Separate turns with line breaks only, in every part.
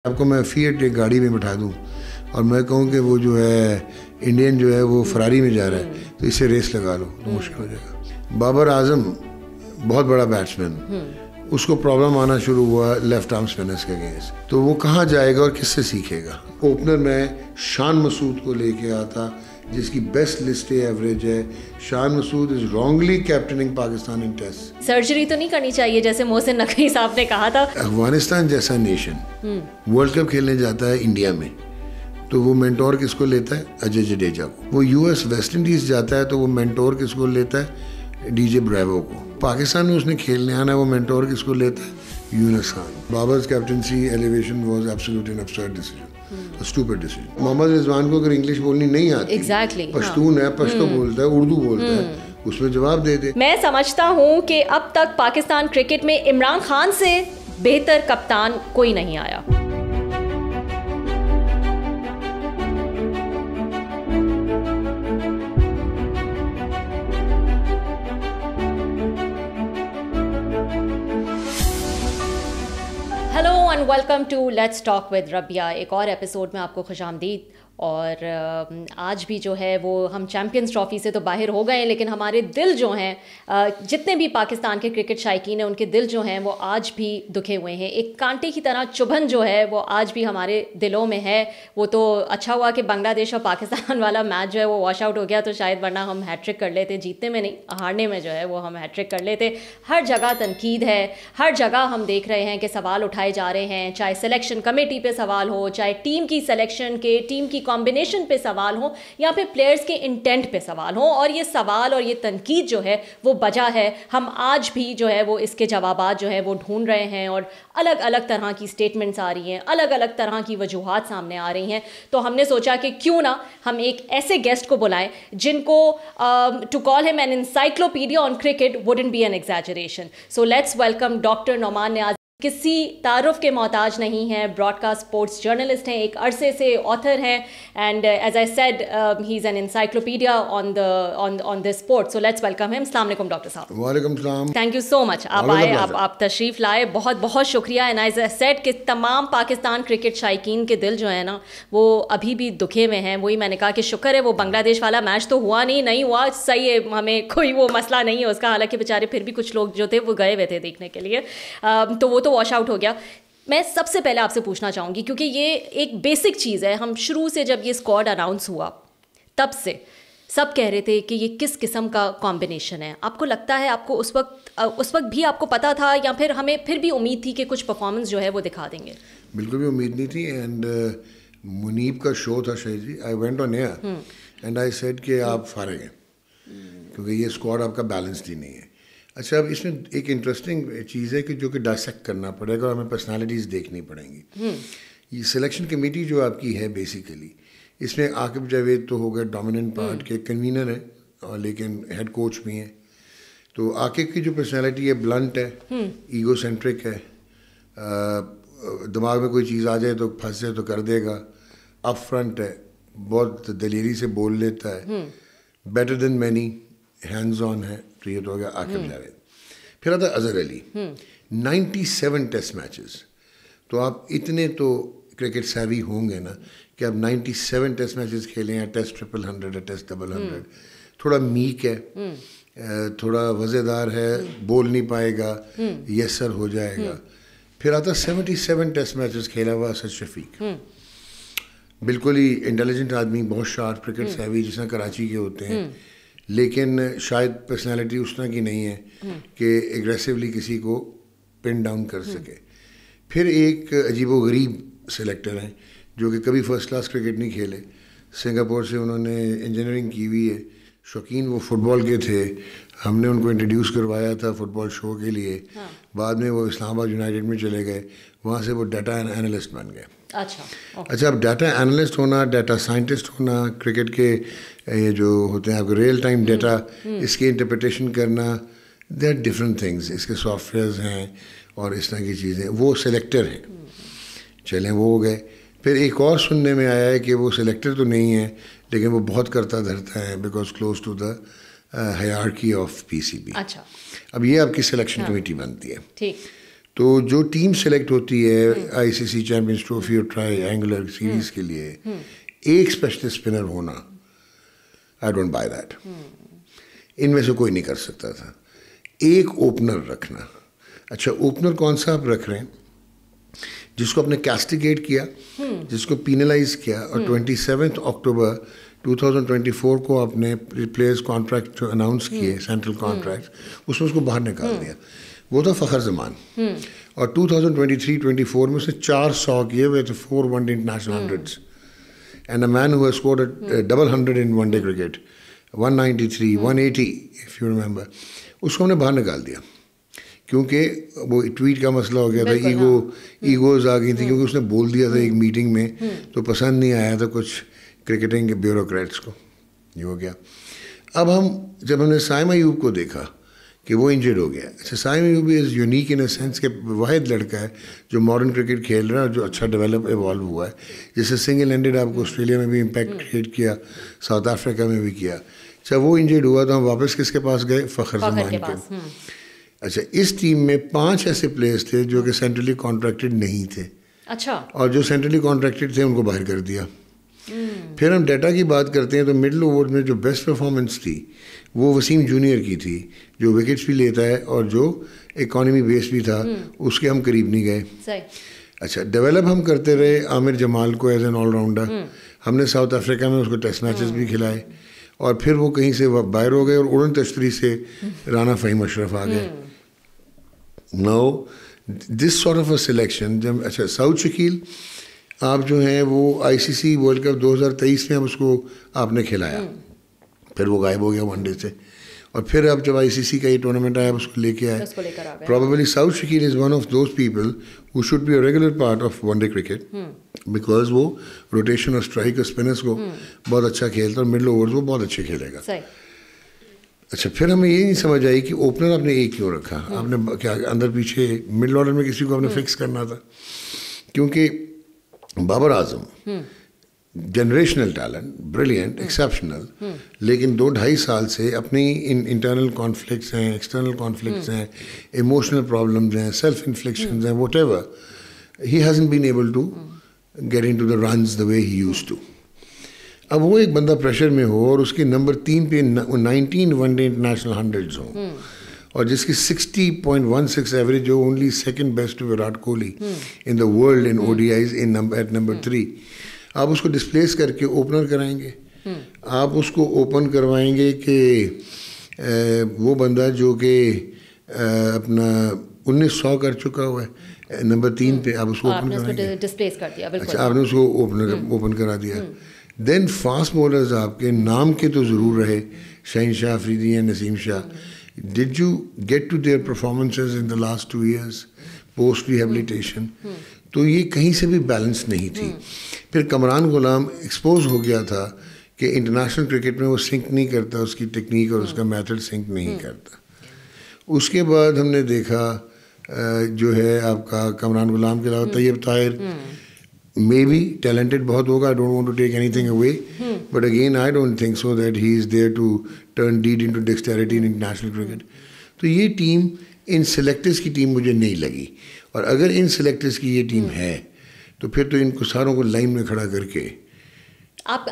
آپ کو میں فیٹ ایک گاڑی میں بٹھا دوں اور میں کہوں کہ وہ جو ہے انڈین جو ہے وہ فراری میں جا رہا ہے تو اس سے ریس لگا لو تو مشکل ہو جائے گا. بابر اعظم بہت بڑا بیٹسمین, اس کو پرابلم آنا شروع ہوا لیفٹ آرم اسپنرز کے اگینسٹ, تو وہ کہاں جائے گا اور کس سے سیکھے گا. اوپنر میں شان مسعود کو لے کے آتا جس کی بیسٹ لسٹ ایوریج ہے. Shan Masood is wrongly captaining Pakistan in test.
Surgery تو نہیں کرنی چاہیے جیسے محسن نقوی صاحب نے کہا تھا.
افغانستان جیسا نیشن ورلڈ کپ کھیلنے جاتا ہے انڈیا میں تو وہ مینٹور کس کو لیتا ہے؟ اجے جڈیجا کو. وہ یو ایس ویسٹ انڈیز جاتا ہے تو وہ مینٹور کس کو لیتا ہے؟ ڈی جے بریوو کو. پاکستان میں اس نے کھیلنے آنا ہے, وہ مینٹور کس کو لیتا ہے؟ یونس Khan. بابر's captaincy elevation was absolutely an absurd decision. A stupid decision. محمد رضوان کو اگر انگلش بولنی نہیں آتی, پشتون ہے, پشتو بولتا ہے, اردو بولتا ہے, اس میں جواب دے دے.
میں سمجھتا ہوں کہ اب تک پاکستان کرکٹ میں عمران خان سے بہتر کپتان کوئی نہیں آیا. Hello and welcome to let's talk with Rabia. ایک اور ایپیسوڈ میں آپ کو خوش آمدید. اور آج بھی جو ہے وہ ہم چیمپئنز ٹرافی سے تو باہر ہو گئے ہیں, لیکن ہمارے دل جو ہیں, جتنے بھی پاکستان کے کرکٹ شائقین ہیں ان کے دل جو ہیں وہ آج بھی دکھے ہوئے ہیں. ایک کانٹے کی طرح چبھن جو ہے وہ آج بھی ہمارے دلوں میں ہے. وہ تو اچھا ہوا کہ بنگلہ دیش اور پاکستان والا میچ جو ہے وہ واش آؤٹ ہو گیا, تو شاید ورنہ ہم ہیٹ ٹرک کر لیتے. جیتنے میں نہیں, ہارنے میں جو ہے وہ ہم ہیٹ ٹرک کر لیتے. ہر جگہ تنقید ہے, ہر جگہ ہم دیکھ رہے ہیں کہ سوال اٹھائے جا رہے ہیں, چاہے سلیکشن کمیٹی پہ سوال ہو, چاہے ٹیم کی سلیکشن کے, ٹیم کی کمبینیشن پہ سوال ہو, یا پھر پلیئرز کے انٹینٹ پہ سوال ہو. اور یہ سوال اور یہ تنقید جو ہے وہ بجا ہے. ہم آج بھی جو ہے وہ اس کے جوابات جو ہے وہ ڈھونڈ رہے ہیں, اور الگ الگ طرح کی سٹیٹمنٹس آ رہی ہیں, الگ الگ طرح کی وجوہات سامنے آ رہی ہیں. تو ہم نے سوچا کہ کیوں نہ ہم ایک ایسے گیسٹ کو بلائیں جن کو to call him an encyclopedia on cricket wouldn't be an exaggeration. So let's welcome doctor Nauman Niaz. کسی تعارف کے محتاج نہیں ہیں, براڈ کاسٹ اسپورٹس جرنلسٹ ہیں, ایک عرصے سے آتھر ہیں, and as I said he is an encyclopedia on the sport. So let's welcome him. السلام علیکم ڈاکٹر صاحب.
وعلیکم السلام.
تھینک یو سو مچ, آپ آئے, آپ تشریف لائے, بہت بہت شکریہ. اینڈ ایز آئی سیڈ کہ تمام پاکستان کرکٹ شائقین کے دل جو ہے نا وہ ابھی بھی دکھے ہوئے ہیں. وہی میں نے کہا کہ شکر ہے وہ بنگلہ دیش والا میچ تو ہوا نہیں ہوا, صحیح ہے, ہمیں کوئی وہ مسئلہ نہیں ہے اس کا. حالانکہ بیچارے پھر بھی کچھ لوگ جو تھے وہ گئے ہوئے تھے دیکھنے کے لیے, تو وہ تو واش آؤٹ ہو گیا. میں سب سے پہلے آپ سے پوچھنا چاہوں گی, کیونکہ یہ ایک بیسک چیز ہے, ہم شروع سے جب یہ اسکواڈ اناؤنس ہوا تب سے سب کہہ رہے تھے کہ یہ کس قسم کا کمبینیشن ہے. آپ کو لگتا ہے آپ کو اس وقت بھی آپ کو پتا تھا, یا پھر ہمیں پھر بھی امید تھی کہ کچھ پرفارمنس جو ہے وہ دکھا دیں گے؟
بالکل بھی امید نہیں تھی. اینڈ منیب کا شو تھا شاید جی, I went on air and I said کہ آپ فارغ ہیں کیونکہ یہ اسکواڈ آپ کا بیلنسڈ ہی نہیں ہے. اچھا, اب اس میں ایک انٹرسٹنگ چیز ہے کہ جو کہ ڈائسیکٹ کرنا پڑے گا اور ہمیں پرسنالٹیز دیکھنی پڑیں گی. یہ سلیکشن کمیٹی جو آپ کی ہے بیسیکلی, اس میں عاقب جاوید تو ہو گئے ڈومیننٹ پارٹ کے کنوینر ہیں, اور لیکن ہیڈ کوچ بھی ہیں. تو عاقب کی جو پرسنالٹی ہے بلنٹ ہے, ایگو سینٹرک ہے, دماغ میں کوئی چیز آ جائے تو پھنس جائے تو کر دے گا, اپ فرنٹ ہے, بہت دلیری سے بول لیتا ہے, better than many, hands on ہے. تو یہ تو ہو گیا عاقب جاوید. پھر آتا اظہر علی, 97 ٹیسٹ میچز. تو آپ اتنے تو کرکٹ سیوی ہوں گے نا کہ آپ 97 ٹیسٹ میچز کھیلیں, یا ٹیسٹ 100 ہے, ٹیسٹ 100. تھوڑا میک ہے, تھوڑا وزیدار ہے, بول نہیں پائے گا, یس سر ہو جائے گا. پھر آتا 77 ٹیسٹ میچز کھیلا ہوا اسد شفیق, بالکل ہی انٹیلیجنٹ آدمی, بہت شارپ کرکٹ سیوی جس طرح کراچی کے ہوتے ہیں, لیکن شاید پرسنالٹی اس طرح کی نہیں ہے کہ ایگریسولی کسی کو پن ڈاؤن کر سکے. پھر ایک عجیب و غریب سلیکٹر ہیں جو کہ کبھی فرسٹ کلاس کرکٹ نہیں کھیلے, سنگاپور سے انہوں نے انجینئرنگ کی ہوئی ہے, شوقین وہ فٹ بال کے تھے. ہم نے ان کو انٹروڈیوس کروایا تھا فٹ بال شو کے لیے, بعد میں وہ اسلام آباد یونائٹیڈ میں چلے گئے, وہاں سے وہ ڈیٹا انالسٹ بن گئے. اچھا, اب ڈیٹا انالسٹ ہونا, ڈیٹا سائنٹسٹ ہونا, کرکٹ کے یہ جو ہوتے ہیں آپ کو ریئل ٹائم ڈیٹا, اس کی انٹرپریٹیشن کرنا, دے آر ڈفرینٹ تھنگس. اس کے سافٹ ویئرز ہیں اور اس طرح کی چیزیں. وہ سلیکٹر ہیں, چلیں وہ ہو گئے. پھر ایک اور سننے میں آیا ہے کہ وہ سلیکٹر تو نہیں ہے لیکن وہ بہت کرتا دھرتا ہے, because close to the hierarchy of P C B.
اچھا,
اب یہ آپ کی سلیکشن کمیٹی بنتی ہے.
ٹھیک.
تو جو ٹیم سلیکٹ ہوتی ہے آئی سی سی چیمپئنز ٹرافی اور ٹرائی اینگولر سیریز کے لیے ایک اسپیشلسٹ اسپنر ہونا, آئی ڈونٹ بائی دیٹ. ان میں سے کوئی نہیں کر سکتا تھا. ایک اوپنر رکھنا, اچھا اوپنر کون سا آپ رکھ رہے ہیں؟ جس کو آپ نے کیسٹیگیٹ کیا, جس کو پینلائز کیا, اور 27 اکتوبر 2024 کو آپ نے پلیئرز کانٹریکٹ جو اناؤنس کیے سینٹرل کانٹریکٹ, اس میں اس کو باہر نکال دیا. وہ تھا فخر زمان. اور 2023-24 میں اس نے 400 کیے ہوئے تھے 4 one day international hundreds, and a man who has scored double 100 in one day cricket, 193, 180 if you remember. اس کو ہم نے باہر نکال دیا کیونکہ وہ ٹویٹ کا مسئلہ ہو گیا تھا, ایگوز آ گئی تھی, کیونکہ اس نے بول دیا تھا ایک میٹنگ میں, تو پسند نہیں آیا تھا کچھ کرکٹنگ کے بیوروکریٹس کو, یہ ہو گیا. اب جب ہم نے سائم ایوب کو دیکھا کہ وہ انجرڈ ہو گیا. اچھا Saim Ayub is unique in a sense کہ واحد لڑکا ہے جو ماڈرن کرکٹ کھیل رہا ہے اور جو اچھا ڈیولپ ایوالو ہوا ہے. جیسے سنگل ہینڈیڈ آپ کو آسٹریلیا میں بھی امپیکٹ کریٹ کیا, ساؤتھ افریقہ میں بھی کیا. اچھا وہ انجرڈ ہوا تو ہم واپس کس کے پاس گئے؟ فخر زمان کے. اچھا اس ٹیم میں 5 ایسے پلیئرس تھے جو کہ سینٹرلی کانٹریکٹڈ نہیں تھے.
اچھا, اور
جو سینٹرلی کانٹریکٹڈ تھے ان کو باہر کر دیا. پھر ہم ڈیٹا کی بات کرتے ہیں تو مڈل اوور میں جو بیسٹ پرفارمنس تھی وہ وسیم جونیئر کی تھی, جو وکٹس بھی لیتا ہے اور جو اکانومی بیس بھی تھا, اس کے ہم قریب نہیں گئے. اچھا ڈیولپ ہم کرتے رہے عامر جمال کو ایز این آل راؤنڈر. ہم نے ساؤتھ افریقہ میں اس کو ٹیسٹ میچز بھی کھلائے, اور پھر وہ کہیں سے باہر ہو گئے اور اڑن تشتری سے رانا فہیم اشرف آ گئے. No this sort of a selection جب اچھا سعود شکیل آپ جو ہیں وہ آئی سی سی ورلڈ کپ 2023 میں اب اس کو آپ نے کھلایا, پھر وہ غائب ہو گیا ون ڈے سے, اور پھر اب جب آئی سی سی کا یہ ٹورنامنٹ آیا اس کو لے کے آئے. Probably Saud Shakeel is one of those people who should be a regular part of one day cricket, because وہ روٹیشن اور اسٹرائک اور اسپنرس کو بہت اچھا کھیلتا ہے, اور مڈل اوورز وہ بہت اچھے کھیلے گا. اچھا پھر ہمیں یہ نہیں سمجھ آئی کہ اوپنر آپ نے ایک کیوں رکھا؟ آپ نے کیا اندر پیچھے مڈل آرڈر میں کسی کو آپ نے فکس کرنا تھا؟ کیونکہ Babar Azam generational talent, brilliant, exceptional, لیکن 2-2.5 سال سے اپنی انٹرنل کانفلکٹس ہیں, ایکسٹرنل کانفلکٹس ہیں, ایموشنل پرابلمز ہیں, سیلف انفلکشنز ہیں, whatever, he hasn't been able to get into the runs the way he used to. اب وہ ایک بندہ پریشر میں ہو اور اس کے نمبر 3 پہ 19 ون ڈے انٹرنیشنل ہنڈریڈز ہوں, اور جس کی 60.16 ایوریج ہو, only second best to Virat Kohli in the world in O D Is at number 3. آپ اس کو ڈسپلیس کر کے اوپنر کرائیں گے, آپ اس کو اوپن کروائیں گے کہ وہ بندہ جو کہ اپنا 1900 کر چکا ہوا ہے نمبر 3 پہ, آپ اس کو اوپن کرائیں گے. اچھا آپ نے اس کو اوپن کرا دیا. دین فاسٹ بولرز آپ کے نام کے تو ضرور رہے, شہین شاہ افریدی ہیں, نسیم شاہ. Did you get to their performances in the last 2 years post rehabilitation? تو یہ کہیں سے بھی بیلنس نہیں تھی. پھر کمران غلام ایکسپوز ہو گیا تھا کہ انٹرنیشنل کرکٹ میں وہ سنک نہیں کرتا, اس کی ٹیکنیک اور اس کا میتھڈ سنک نہیں کرتا. اس کے بعد ہم نے دیکھا جو ہے آپ کا کمران غلام کے علاوہ طیب طاہر may be talented بہت ہوگا, I don't want to take anything away, but again I don't think so that he is there to turn deed into dexterity in international cricket. تو یہ ٹیم ان سلیکٹرز کی ٹیم مجھے نہیں لگی, اور اگر ان سلیکٹرز کی یہ ٹیم ہے تو پھر تو ان کو ساروں کو لائن میں کھڑا کر کے
آپ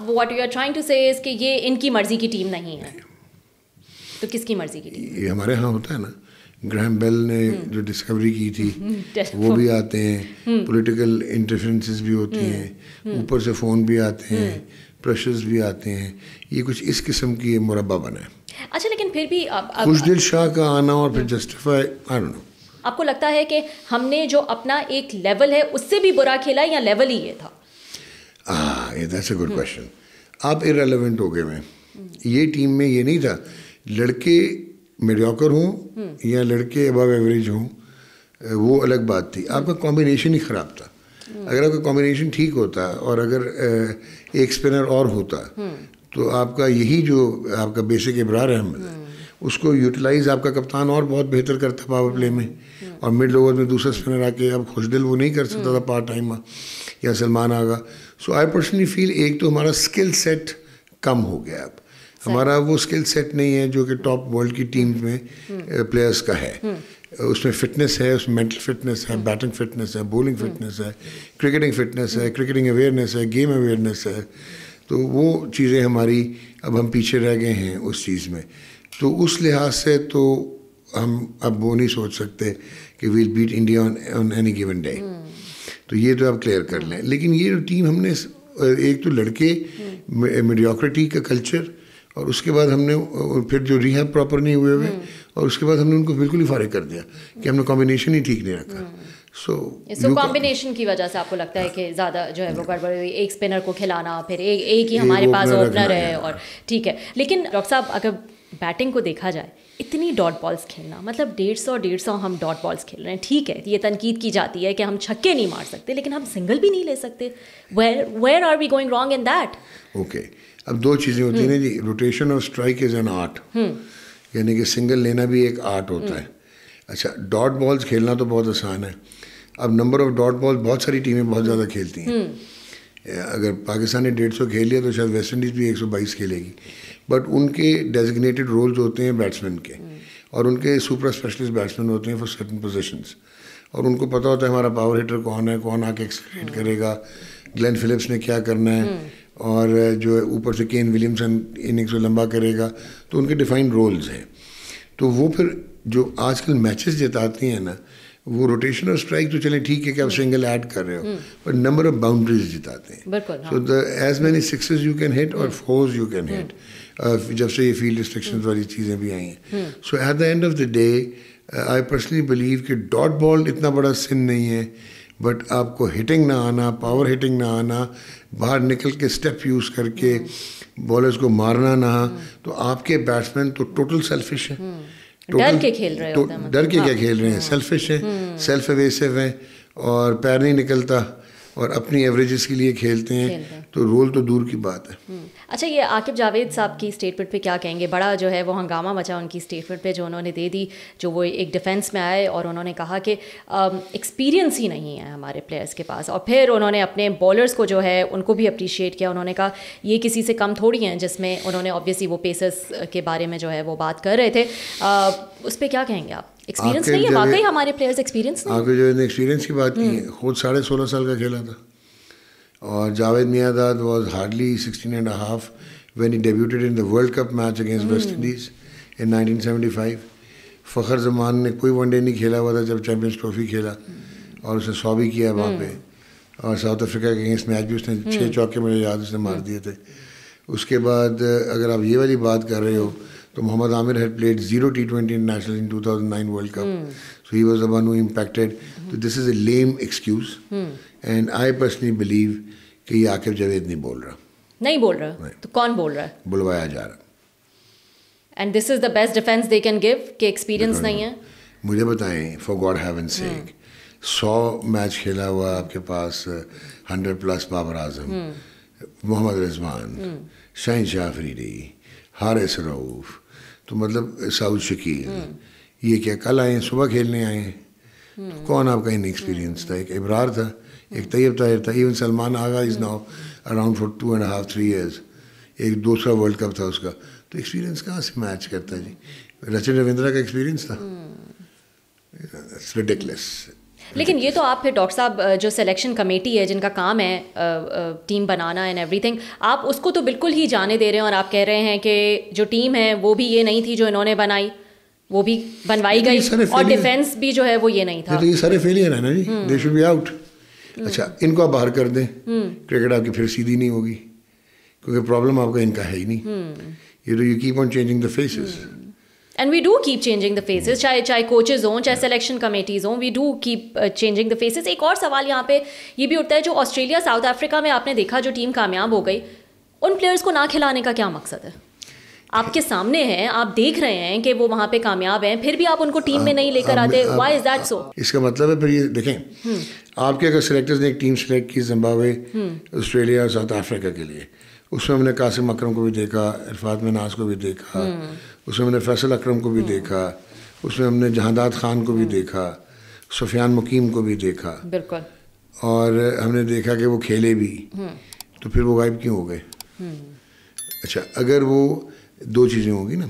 what you are trying to say is کہ یہ ان کی مرضی کی ٹیم نہیں ہے, تو کس کی مرضی کی ٹیم؟
یہ ہمارے ہاں ہوتا ہے نا, گرہم بیل نے جو ڈسکوری کی تھی وہ بھی آتے ہیں, پولیٹیکل انٹرفیرنسز بھی ہوتی ہیں, اوپر سے فون بھی آتے ہیں, پریشرز بھی آتے ہیں, یہ کچھ اس قسم کی مربع بنا ہے.
اچھا لیکن پھر بھی
خوش دل شاہ کا آنا اور پھر جسٹیفائی, آئی ڈونٹ نو,
آپ کو لگتا ہے کہ ہم نے جو اپنا ایک لیول ہے اس سے بھی برا کھیلا یا لیول ہی یہ تھا؟
That's a good question. آپ ارریلیونٹ ہو گئے میں, یہ ٹیم میں یہ نہیں تھا لڑکے میڈیوکر ہوں یا لڑکے ابو ایوریج ہوں, وہ الگ بات تھی. آپ کا کمبینیشن ہی خراب تھا. اگر آپ کا کمبینیشن ٹھیک ہوتا اور اگر ایک اسپنر اور ہوتا تو آپ کا یہی جو آپ کا بیسک ابرار احمد ہے اس کو یوٹیلائز آپ کا کپتان اور بہت بہتر کرتا پاور پلے میں, اور مڈ اوور میں دوسرا اسپنر آ کے اب خوش دل وہ نہیں کر سکتا تھا پارٹ ٹائم یا سلمان آغا. سو آئی پرسنلی فیل ایک تو ہمارا اسکل سیٹ کم ہو گیا, اب ہمارا وہ اسکل سیٹ نہیں ہے جو کہ ٹاپ ورلڈ کی ٹیم میں پلیئرس کا ہے. اس میں فٹنس ہے, اس میں مینٹل فٹنس ہے, بیٹنگ فٹنس ہے, بولنگ فٹنس ہے, کرکٹنگ فٹنس ہے, کرکٹنگ اویئرنیس ہے, گیم اویئرنیس ہے. تو وہ چیزیں ہماری اب ہم پیچھے رہ گئے ہیں اس چیز میں. تو اس لحاظ سے تو ہم اب وہ نہیں سوچ سکتے کہ we'll beat India on any given day. تو یہ تو آپ کلیئر کر لیں. لیکن یہ جو ٹیم ہم نے ایک تو لڑکے میڈیوکریٹی کا کلچر, اور اس کے بعد ہم نے پھر جو ریہیب پراپر نہیں ہوئے اور اس کے بعد ہم نے ان کو بالکل ہی فارغ کر دیا کہ ہم نے کمبینیشن ہی ٹھیک نہیں رکھا.
سو کمبینیشن کی وجہ سے آپ کو لگتا ہے کہ زیادہ جو ہے وہ گڑبڑ ہوئی, ایک اسپنر کو کھلانا, پھر ایک ہی ہمارے پاس اوپنر ہے, اور ٹھیک ہے. لیکن ڈاکٹر صاحب اگر بیٹنگ کو دیکھا جائے, اتنی ڈاٹ بالز کھیلنا, مطلب 150 ہم ڈاٹ بالز کھیل رہے ہیں, ٹھیک ہے یہ تنقید کی جاتی ہے کہ ہم چھکے نہیں مار سکتے, لیکن ہم سنگل بھی نہیں لے سکتے. Where are we going wrong in that?
Okay, اب دو چیزیں ہوتی ہیں نا جی. Rotation of strike is an art, یعنی کہ سنگل لینا بھی ایک آرٹ ہوتا ہے. اچھا, ڈاٹ بالز کھیلنا تو بہت آسان ہے. اب نمبر آف ڈاٹ بال بہت ساری ٹیمیں بہت زیادہ کھیلتی ہیں. اگر پاکستان نے 150 کھیل لیا تو شاید ویسٹ انڈیز بھی 122 کھیلے گی. بٹ ان کے ڈیزگنیٹڈ رولز ہوتے ہیں بیٹسمین کے, اور ان کے سپر اسپیشلسٹ بیٹسمین ہوتے ہیں فار سرٹن پوزیشنز, اور ان کو پتہ ہوتا ہے ہمارا پاور ہیٹر کون ہے, کون آ کے ایکسلریٹ کرے گا, گلین فلپس نے کیا کرنا ہے, اور جو ہے اوپر سے کین ولیمسن اننگس کو لمبا کرے گا. تو ان کے ڈیفائنڈ رولز ہیں. تو وہ پھر جو آج کل میچز جتاتی ہیں نا, وہ روٹیشن اور اسٹرائک تو چلیں ٹھیک ہے کہ آپ سنگل ایڈ کر رہے ہو, بٹ نمبر آف باؤنڈریز جتاتے ہیں. So as many sixes you can hit اور فورز یو کین ہٹ, جب سے یہ فیلڈ ریسٹرکشنز والی چیزیں بھی آئی ہیں. So at the end of the day I personally believe کہ ڈاٹ بال اتنا بڑا سن نہیں ہے, بٹ آپ کو ہٹنگ نہ آنا, پاور ہٹنگ نہ آنا, باہر نکل کے اسٹیپ یوز کر کے بالرز کو مارنا نہ, تو آپ کے بیٹسمین تو ٹوٹل سیلفش ہیں.
ڈر کے کھیل رہے ہوتے ہیں.
ڈر کے کیا کھیل رہے ہیں, سیلفش ہیں, سیلف اویسو ہیں, اور پیر نہیں نکلتا, اور اپنی ایوریجز کے لیے کھیلتے ہیں. تو رول تو دور کی بات ہے.
اچھا, یہ عاقب جاوید صاحب کی اسٹیٹمنٹ پہ کیا کہیں گے؟ بڑا جو ہے وہ ہنگامہ مچا ان کی اسٹیٹمنٹ پہ جو انہوں نے دے دی, جو وہ ایک ڈیفینس میں آئے اور انہوں نے کہا کہ ایکسپیرینس ہی نہیں ہے ہمارے پلیئرس کے پاس. اور پھر انہوں نے اپنے بالرس کو جو ہے ان کو بھی اپریشیٹ کیا. انہوں نے کہا یہ کسی سے کم تھوڑی ہیں, جس میں انہوں نے آبویسلی وہ پیسرس کے بارے میں جو ہے وہ بات کر رہے تھے. اس پہ کیا کہیں گے آپ؟ ایکسپیرینس نہیں ہے واقعی ہمارے پلیئرس ایکسپیرینس نہیں.
آپ جو نے ایکسپیرینس کی بات کی ہے, خود 16.5 سال کا کھیلا تھا, اور جاوید میاں was hardly 16.5 when he debuted in the World Cup match against West Indies in 1975. فخر زمان نے کوئی ون ڈے نہیں کھیلا ہوا تھا جب چیمپئنز ٹرافی کھیلا, اور اسے 100 بھی کیا وہاں پہ, اور ساؤتھ افریقہ کے اگینسٹ میچ بھی اس نے 6 چوکے مجھے یاد اس نے مار دیے تھے. اس کے بعد اگر آپ یہ والی بات کر رہے ہو تو محمد عامر had played 0 T20 international in 2009 World Cup. So he was the one who impacted. So this is a lame excuse. And I personally believe کہ یہ عاقب جاوید نہیں بول رہا.
نہیں بول رہا تو کون بول رہا ہے؟
بلوایا جا رہا.
And this is the best defence they can give کہ ایکسپیرینس نہیں ہے.
مجھے بتائیں, for God heaven sake, 100 match کھیلا ہوا آپ کے پاس, 100+ بابر اعظم, محمد رضوان, شہنشاہ افریدی, حارث رؤوف, تو مطلب سعود شکیل, یہ کیا کل آئے ہیں, صبح کھیلنے آئے ہیں؟ کون آپ کا ان ایکسپیرینس تھا؟ ایک ابرار تھا, ایک طیب طاہر تھا, even Salman Agha is now around for 2.5-3 years, ایک دوسرا ورلڈ کپ تھا اس کا. تو ایکسپیرینس کہاں سے میچ کرتا ہے جی؟ رچن رویندرا کا ایکسپیرینس تھا, اٹس ریڈیکولس.
لیکن یہ تو آپ پھر ڈاکٹر صاحب جو سلیکشن کمیٹی ہے جن کا کام ہے team banana and every thing, آپ اس کو تو بالکل ہی جانے دے رہے ہیں, اور آپ کہہ رہے ہیں کہ جو ٹیم ہے وہ بھی یہ نہیں تھی جو انہوں نے بنائی, وہ بھی بنوائی گئی, اور ڈیفینس بھی جو ہے وہ یہ نہیں تھا.
یہ سارے فیلئر ہیں نا جی, دے شوڈ بی آؤٹ. اچھا, ان کو آپ باہر کر دیں, کرکٹ آپ کی پھر سیدھی نہیں ہوگی, کیونکہ پرابلم آپ کا ان کا ہے ہی نہیں. یہ تو you keep on changing the faces.
And we do keep changing the faces, چاہے کوچز ہوں, چاہے سلیکشن کمیٹیز ہوں, we do keep changing the faces. ایک اور سوال یہاں پہ یہ بھی اٹھتا ہے, جو آسٹریلیا ساؤتھ افریقہ میں آپ نے دیکھا جو ٹیم کامیاب ہو گئی, ان پلیئرس کو نہ کھلانے کا کیا مقصد ہے؟ آپ کے سامنے ہیں, آپ دیکھ رہے ہیں کہ وہ وہاں پہ کامیاب ہیں, پھر بھی آپ ان کو ٹیم میں نہیں لے کر آتے. Y is that so?
اس کا مطلب ہے پھر یہ دیکھیں, آپ کے اگر سلیکٹرز نے ایک ٹیم سلیکٹ کی زمبابوے, آسٹریلیا اور ساؤتھ افریقہ کے لیے, اس میں ہم نے قاسم اکرم کو بھی دیکھا, عرفات مناز کو بھی دیکھا, اس میں ہم نے فیصل اکرم کو بھی دیکھا, اس میں ہم نے جہانداد خان کو بھی دیکھا, سفیان مقیم کو بھی دیکھا,
بالکل,
اور ہم نے دیکھا کہ وہ کھیلے بھی, تو پھر وہ غائب کیوں ہو گئے؟ اچھا, اگر وہ دو چیزیں ہوں گی نا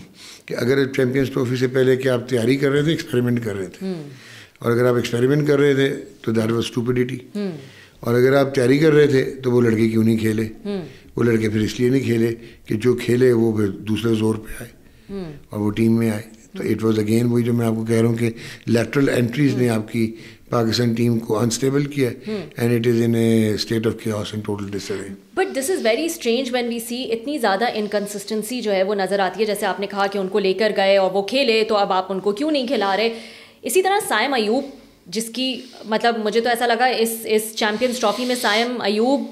کہ اگر چیمپئنز ٹرافی سے پہلے کہ آپ تیاری کر رہے تھے, ایکسپیریمنٹ کر رہے تھے, اور اگر آپ ایکسپیریمنٹ کر رہے تھے تو دیٹ واز اسٹوپڈیٹی, اور اگر آپ تیاری کر رہے تھے تو وہ لڑکے کیوں نہیں کھیلے, وہ لڑکے پھر اس لیے نہیں کھیلے کہ جو کھیلے وہ پھر دوسرے زور پہ آئے اور وہ ٹیم میں آئے. تو اٹ واز اگین وہی جو میں آپ کو کہہ رہا ہوں کہ لیٹرل انٹریز نے آپ کی پاکستان ٹیم کو انسٹیبل کیا and it is in a state of chaos and total disarray.
But this is very strange when we see اتنی زیادہ انکنسسٹنسی جو ہے وہ نظر آتی ہے. جیسے آپ نے کہا کہ ان کو لے کر گئے اور وہ کھیلے, تو اب آپ ان کو کیوں نہیں کھلا رہے. اسی طرح سائم ایوب, جس کی مطلب مجھے تو ایسا لگا اس چیمپئنز ٹرافی میں سائم ایوب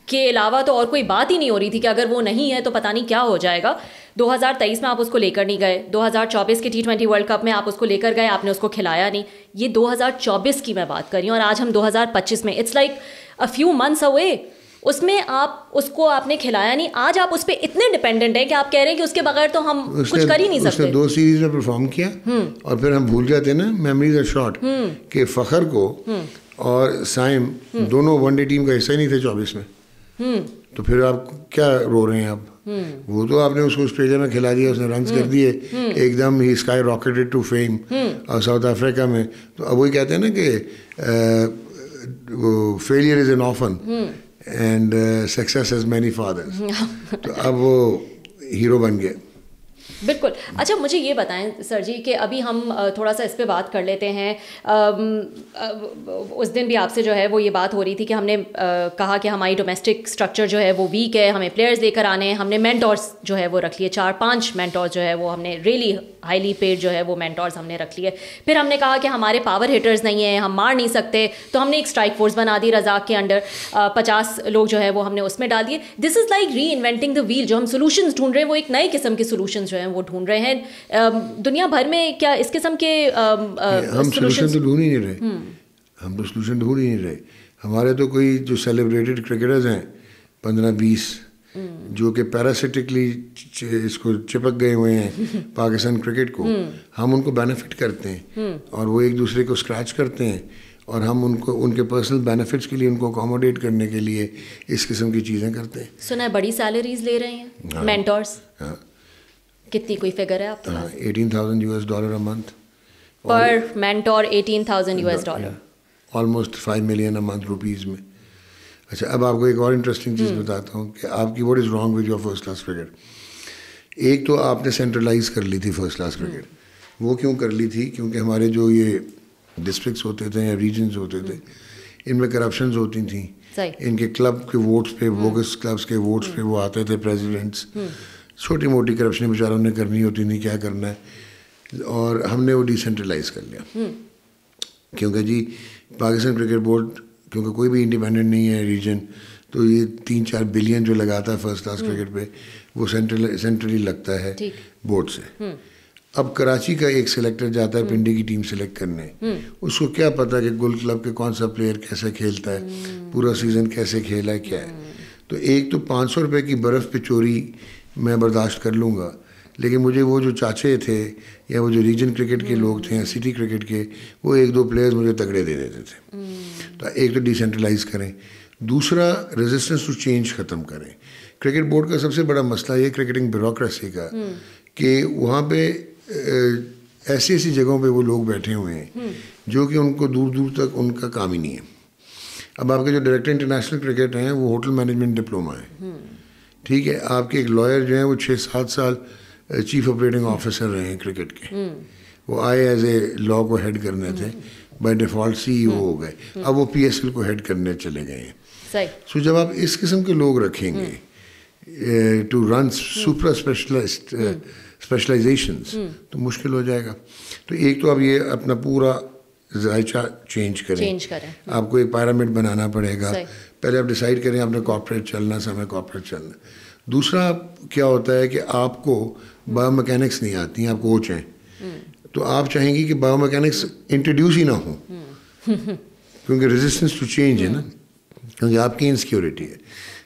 کے علاوہ تو اور کوئی بات ہی نہیں ہو رہی تھی کہ اگر وہ نہیں ہے تو پتہ نہیں کیا ہو جائے گا. 2023 میں آپ اس کو لے کر نہیں گئے, 2024 کے T20 ورلڈ کپ میں آپ اس کو لے کر گئے, آپ نے اس کو کھلایا نہیں. یہ 2024 کی میں بات کر رہی ہوں, اور آج ہم 2025 میں, it's like a few months away. اس میں آپ اس کو آپ نے کھلایا نہیں. آج آپ اس پہ اتنے ڈپینڈنٹ ہیں کہ آپ کہہ رہے ہیں کہ اس کے بغیر تو ہم کچھ کر ہی نہیں سکتے.
اس نے 2 سیریز میں پرفارم کیا اور پھر ہم بھول جاتے ہیں نا, میموریز آر شارٹ, کہ فخر کو اور سائم دونوں ون ڈے ٹیم کا حصہ ہی نہیں تھے 24 میں. تو پھر آپ کیا رو رہے ہیں اب؟ وہ تو آپ نے اس کو آسٹریلیا میں کھلا دیا, اس نے رنز کر دیے ایک دم, he skyrocketed to fame. اور ساؤتھ افریقہ میں تو اب وہی کہتے ہیں نا کہ وہ failure is an orphan and success has many fathers. تو اب وہ ہیرو بن گئے.
بالکل. اچھا مجھے یہ بتائیں سر جی کہ ابھی ہم تھوڑا سا اس پہ بات کر لیتے ہیں. اس دن بھی آپ سے جو ہے وہ یہ بات ہو رہی تھی کہ ہم نے کہا کہ ہماری ڈومیسٹک اسٹرکچر جو ہے وہ ویک ہے, ہمیں پلیئرز لے کر آنے ہیں. ہم نے مینٹورس جو ہے وہ رکھ لیے, 4-5 مینٹورس جو ہے وہ ہم نے ریئلی ہائیلی پیڈ جو ہے وہ مینٹورس ہم نے رکھ لیے. پھر ہم نے کہا کہ ہمارے پاور ہٹرز نہیں ہیں, ہم مار نہیں سکتے, تو ہم نے ایک اسٹرائک فورس بنا دی رزاق کے انڈر, 50 لوگ جو ہے وہ ہم نے اس میں ڈال دیے. This is like reinventing the wheel. جو ہم سولوشنز ڈھونڈ رہے ہیں وہ ایک نئے قسم کے سولوشنز جو ہیں وہ ڈھونڈ رہے ہیں. دنیا بھر میں کیا اس قسم کے
ہم سولوشن تو ڈھونڈ ہی نہیں رہے, ہم تو سولوشن ڈھونڈ ہی نہیں رہے. ہمارے تو کوئی جو سیلیبریٹڈ کرکٹرز ہیں 15-20 جو کہ پیراسٹکلی اس کو چپک گئے ہوئے ہیں پاکستان کرکٹ کو, ہم ان کو بینیفٹ کرتے ہیں اور وہ ایک دوسرے کو اسکریچ کرتے ہیں, اور ہم ان کو ان کے پرسنل بینیفٹس کے لیے ان کو اکوموڈیٹ کرنے کے لیے اس قسم کی چیزیں کرتے ہیں.
سنا ہے بڑی سیلریز لے رہے ہیں مینٹورس. ہاں, کتنی کوئی فگر ہے آپ کے پاس؟
$18,000 a month
per mentor. $18,000
almost 5 million a month rupees میں. اچھا اب آپ کو ایک اور انٹرسٹنگ چیز بتاتا ہوں کہ آپ کی what is wrong with your first class cricket. ایک تو آپ نے سینٹرلائز کر لی تھی فرسٹ کلاس کرکٹ. وہ کیوں کر لی تھی؟ کیونکہ ہمارے جو یہ ڈسٹرکٹس ہوتے تھے یا ریجنز ہوتے تھے ان میں کرپشنز ہوتی تھیں. ان کے کلب کے ووٹس پہ, بوگس کلبس کے ووٹس پہ وہ آتے تھے پریزیڈنٹس. چھوٹی موٹی کرپشن بیچاروں نے کرنی ہوتی نہیں, کیا کرنا ہے, اور ہم نے وہ ڈیسینٹرلائز کر لیا. کیونکہ جی پاکستان کرکٹ بورڈ کیونکہ کوئی بھی انڈیپینڈنٹ نہیں ہے ریجن, تو یہ 3-4 بلین جو لگاتا ہے فرسٹ کلاس کرکٹ پہ وہ سینٹرلی لگتا ہے بورڈ سے. اب کراچی کا ایک سلیکٹر جاتا ہے پنڈی کی ٹیم سلیکٹ کرنے, اس کو کیا پتا کہ گل کلب کے کون سا پلیئر کیسے کھیلتا ہے, پورا سیزن کیسے کھیلا ہے, کیا ہے. تو ایک تو 500 روپے کی برف پہ چوری میں برداشت کر لوں گا, لیکن مجھے وہ جو چاچے تھے یا وہ جو ریجن کرکٹ کے لوگ تھے یا سٹی کرکٹ کے, وہ 1-2 پلیئرز مجھے تگڑے دے دیتے تھے. تو ایک تو ڈیسینٹرلائز کریں, دوسرا ریزسٹنس ٹو چینج ختم کریں. کرکٹ بورڈ کا سب سے بڑا مسئلہ یہ کرکٹنگ بیوروکریسی کا کہ وہاں پہ ایسی جگہوں پہ وہ لوگ بیٹھے ہوئے ہیں جو کہ ان کو دور دور تک ان کا کام ہی نہیں ہے. اب آپ کے جو ڈائریکٹر انٹرنیشنل کرکٹ ہیں وہ ہوٹل مینجمنٹ ڈپلوما ہے, ٹھیک ہے. آپ کے ایک لائر جو ہیں وہ 6-7 سال چیف آپریٹنگ آفیسر رہے ہیں کرکٹ کے, وہ آئے ایز اے لا کو ہیڈ کرنے تھے, بائی ڈیفالٹ CEO ہو گئے, اب وہ PSL کو ہیڈ کرنے چلے گئے ہیں. سو جب آپ اس قسم کے لوگ رکھیں گے ٹو رن سپرا اسپیشلائزیشنس تو مشکل ہو جائے گا. تو ایک تو اب یہ اپنا پورا ذائچہ چینج کریں. آپ کو ایک پیرامڈ بنانا پڑے گا. پہلے آپ ڈیسائیڈ کریں آپ نے کارپوریٹ چلنا, سمے کارپوریٹ چلنا. دوسرا کیا ہوتا ہے کہ آپ کو بایو میکینکس نہیں آتی ہیں, آپ کوچ ہیں, تو آپ چاہیں گی کہ بایو میکینکس انٹروڈیوس ہی نہ ہوں کیونکہ ریزسٹنس ٹو چینج ہے نا, کیونکہ آپ کی انسیکیورٹی ہے.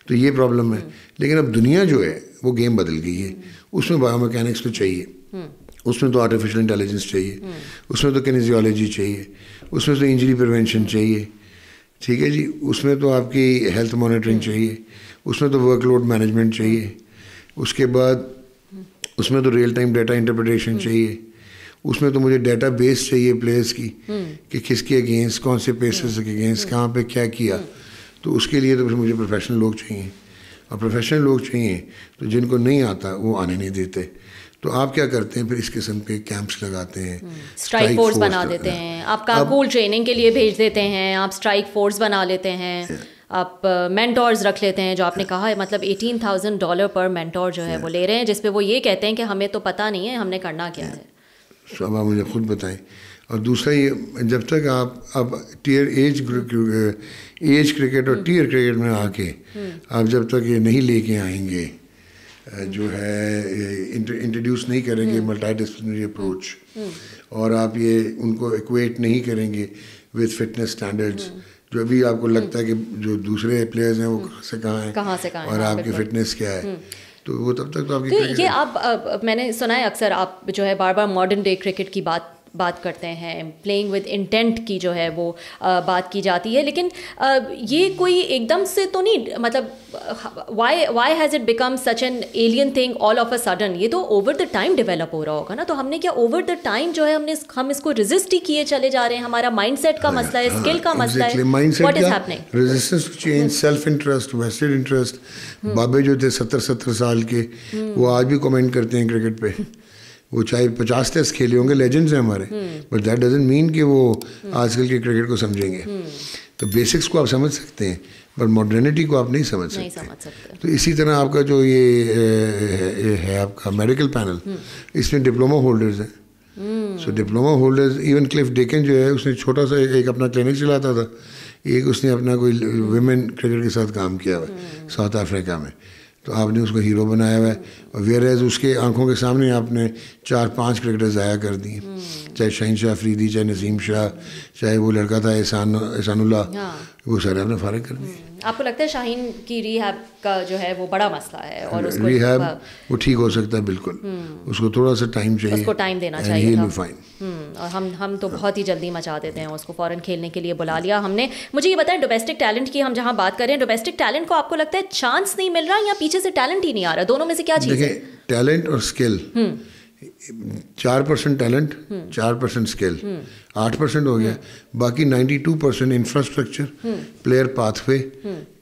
تو یہ پرابلم ہے. لیکن اب دنیا جو ہے وہ گیم بدل گئی ہے, اس میں بایو میکینکس تو چاہیے, اس میں تو آرٹیفیشل انٹیلیجنس چاہیے, اس میں تو کنیزیولوجی چاہیے, اس میں تو انجری پریونشن چاہیے, ٹھیک ہے جی, اس میں تو آپ کی ہیلتھ مانیٹرنگ چاہیے, اس میں تو ورک لوڈ مینجمنٹ چاہیے, اس کے بعد اس میں تو ریئل ٹائم ڈیٹا انٹرپریٹیشن چاہیے, اس میں تو مجھے ڈیٹا بیس چاہیے پلیئرس کی کہ کس کے اگینسٹ, کون سے پیسز کے اگینسٹ کہاں پہ کیا کیا. تو اس کے لیے تو مجھے پروفیشنل لوگ چاہیے, اور پروفیشنل لوگ چاہیے تو جن کو نہیں آتا وہ آنے نہیں دیتے. تو آپ کیا کرتے ہیں پھر اس قسم کے کیمپس لگاتے ہیں,
اسٹرائک فورس بنا دیتے ہیں, آپ کارکول ٹریننگ کے لیے بھیج دیتے ہیں, آپ اسٹرائک فورس بنا لیتے ہیں, آپ مینٹورز رکھ لیتے ہیں جو آپ نے کہا ہے, مطلب $18,000 پر مینٹور جو ہے وہ لے رہے ہیں, جس پہ وہ یہ کہتے ہیں کہ ہمیں تو پتہ نہیں ہے ہم نے کرنا کیا ہے.
تو اب آپ مجھے خود بتائیں. اور دوسرا یہ, جب تک آپ اب ٹیئر ایج کرکٹ اور ٹیئر کرکٹ میں آ کے آپ جب تک یہ نہیں لے کے آئیں گے, جو ہے انٹروڈیوس نہیں کریں گے ملٹی ڈسپلنری اپروچ, اور آپ یہ ان کو ایکویٹ نہیں کریں گے وتھ فٹنس اسٹینڈرڈس, جو ابھی آپ کو لگتا ہے کہ جو دوسرے پلیئرز ہیں وہ کہاں سے کہاں ہیں اور آپ کی فٹنس کیا ہے, تو وہ تب تک تو آپ کی.
یہ آپ میں نے سنا ہے اکثر آپ جو ہے بار بار ماڈرن ڈے کرکٹ کی بات کرتے ہیں, پلینگ ود انٹینٹ کی جو ہے وہ بات کی جاتی ہے, لیکن یہ کوئی ایک دم سے تو نہیں, مطلب why has it become such an alien thing all of a sudden. یہ تو اوور دا ٹائم ڈیولپ ہو رہا ہوگا نا, تو ہم نے کیا اوور دا ٹائم جو ہے ہم اس کو ریزسٹ ہی کیے چلے جا رہے ہیں, ہمارا مائنڈ سیٹ کا مسئلہ ہے, اسکل کا مسئلہ ہے, what is happening,
resistance to change, self interest, vested interest. بابے جو تھے 70 سال کے, وہ آج بھی کمنٹ کرتے ہیں کرکٹ پہ, وہ چاہے 50 ٹیسٹ کھیلے ہوں گے, لیجنڈز ہیں ہمارے, بٹ دیٹ ڈزنٹ مین کہ وہ آج کل کے کرکٹ کو سمجھیں گے. تو بیسکس کو آپ سمجھ سکتے ہیں پر ماڈرنٹی کو آپ نہیں سمجھ سکتے. تو اسی طرح آپ کا جو یہ ہے آپ کا میڈیکل پینل, اس میں ڈپلوما ہولڈرز ہیں. سو ڈپلوما ہولڈرز, ایون کلف ڈیکن جو ہے اس نے چھوٹا سا ایک اپنا کلینک چلاتا تھا, ایک اس نے اپنا کوئی ویمن کرکٹ کے ساتھ کام کیا ہوا ہے ساؤتھ افریقہ میں, تو آپ نے اس کو ہیرو بنایا ہوا ہے. اور ویئر ایز اس کے آنکھوں کے سامنے آپ نے 4-5 کرکٹر ضائع کر دیے, چاہے شاہین شاہ افریدی, چاہے نسیم شاہ, چاہے وہ لڑکا تھا احسان اللہ, وہ سارے آپ نے فارغ کر دیے.
آپ کو لگتا ہے شاہین کی ریہیب کا جو ہے وہ بڑا مسئلہ ہے, اور اس کو
ریہیب وہ ٹھیک ہو سکتا ہے بالکل, اس کو تھوڑا سا ٹائم چاہیے,
اس کو ٹائم دینا چاہیے تھا. اور ہم تو بہت ہی جلدی مچا دیتے ہیں اس کو, فوراً کھیلنے کے لیے بلا لیا ہم نے. مجھے یہ بتائیں ڈومیسٹک ٹیلنٹ کی ہم جہاں بات کر رہے ہیں, ڈومیسٹک ٹیلنٹ کو آپ کو لگتا ہے چانس نہیں مل رہا یا پیچھے سے ٹیلنٹ ہی نہیں آ رہا, دونوں میں سے کیا چیز ہے؟
دیکھیں, ٹیلنٹ اور اسکل, 4% ٹیلنٹ, 4% اسکل, 8% ہو گیا. باقی 92% infrastructure, player path way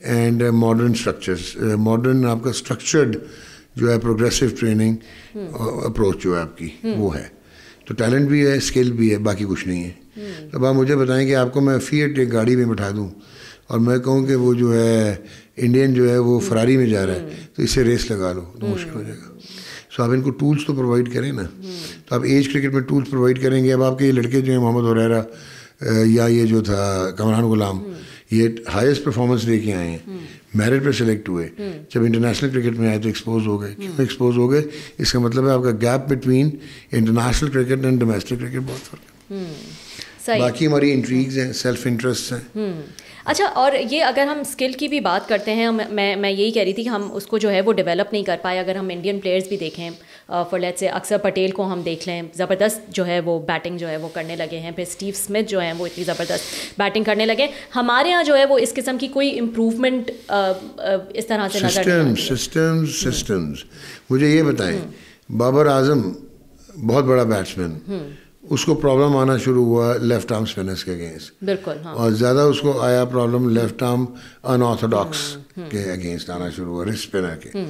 and modern structures. Modern آپ کا اسٹرکچرڈ جو ہے پروگریسو ٹریننگ اپروچ جو ہے آپ کی وہ ہے. تو ٹیلنٹ بھی ہے, اسکل بھی ہے, باقی کچھ نہیں ہے. اب آپ مجھے بتائیں کہ آپ کو میں فیٹ ایک گاڑی میں بٹھا دوں اور میں کہوں کہ وہ جو ہے انڈین جو ہے وہ فراری میں جا رہا ہے, تو اس سے ریس لگا لو, تو مشکل ہو جائے گا. سو آپ ان کو ٹولس تو پرووائڈ کریں نا. تو آپ ایج کرکٹ میں ٹولس پرووائڈ کریں گے. اب آپ کے یہ لڑکے جو ہیں محمد ہریرہ یا یہ جو تھا کامران غلام, یہ ہائیسٹ پرفارمنس لے کے آئے ہیں, میرٹ پہ سلیکٹ ہوئے, جب انٹرنیشنل کرکٹ میں آئے تو ایکسپوز ہو گئے. کیوں ایکسپوز ہو گئے؟ اس کا مطلب ہے آپ کا gap between international cricket and domestic cricket بہت فرق ہے. باقی ہماری انٹریگز ہیں, سیلف انٹرسٹ ہیں.
اچھا, اور یہ اگر ہم اسکل کی بھی بات کرتے ہیں, میں یہی کہہ رہی تھی کہ ہم اس کو جو ہے وہ ڈیولپ نہیں کر پائے. اگر ہم انڈین پلیئرز بھی دیکھیں, فار لیٹس سے اکثر پٹیل کو ہم دیکھ لیں, زبردست جو ہے وہ بیٹنگ جو ہے وہ کرنے لگے ہیں. پھر اسٹیو اسمتھ جو ہیں وہ اتنی زبردست بیٹنگ کرنے لگے. ہمارے یہاں جو ہے وہ اس قسم کی کوئی امپروومنٹ اس طرح سے نظر نہیں آتی.
سسٹمز. مجھے یہ بتائیں, بابر اعظم بہت بڑا بیٹسمین, اس کو پرابلم آنا شروع ہوا لیفٹ آرم اسپنرس کے اگینسٹ,
بالکل,
اور زیادہ اس کو آیا پرابلم لیفٹ آرم ان آرتھوڈاکس کے اگینسٹ آنا شروع ہوا, رسٹ اسپنر کے.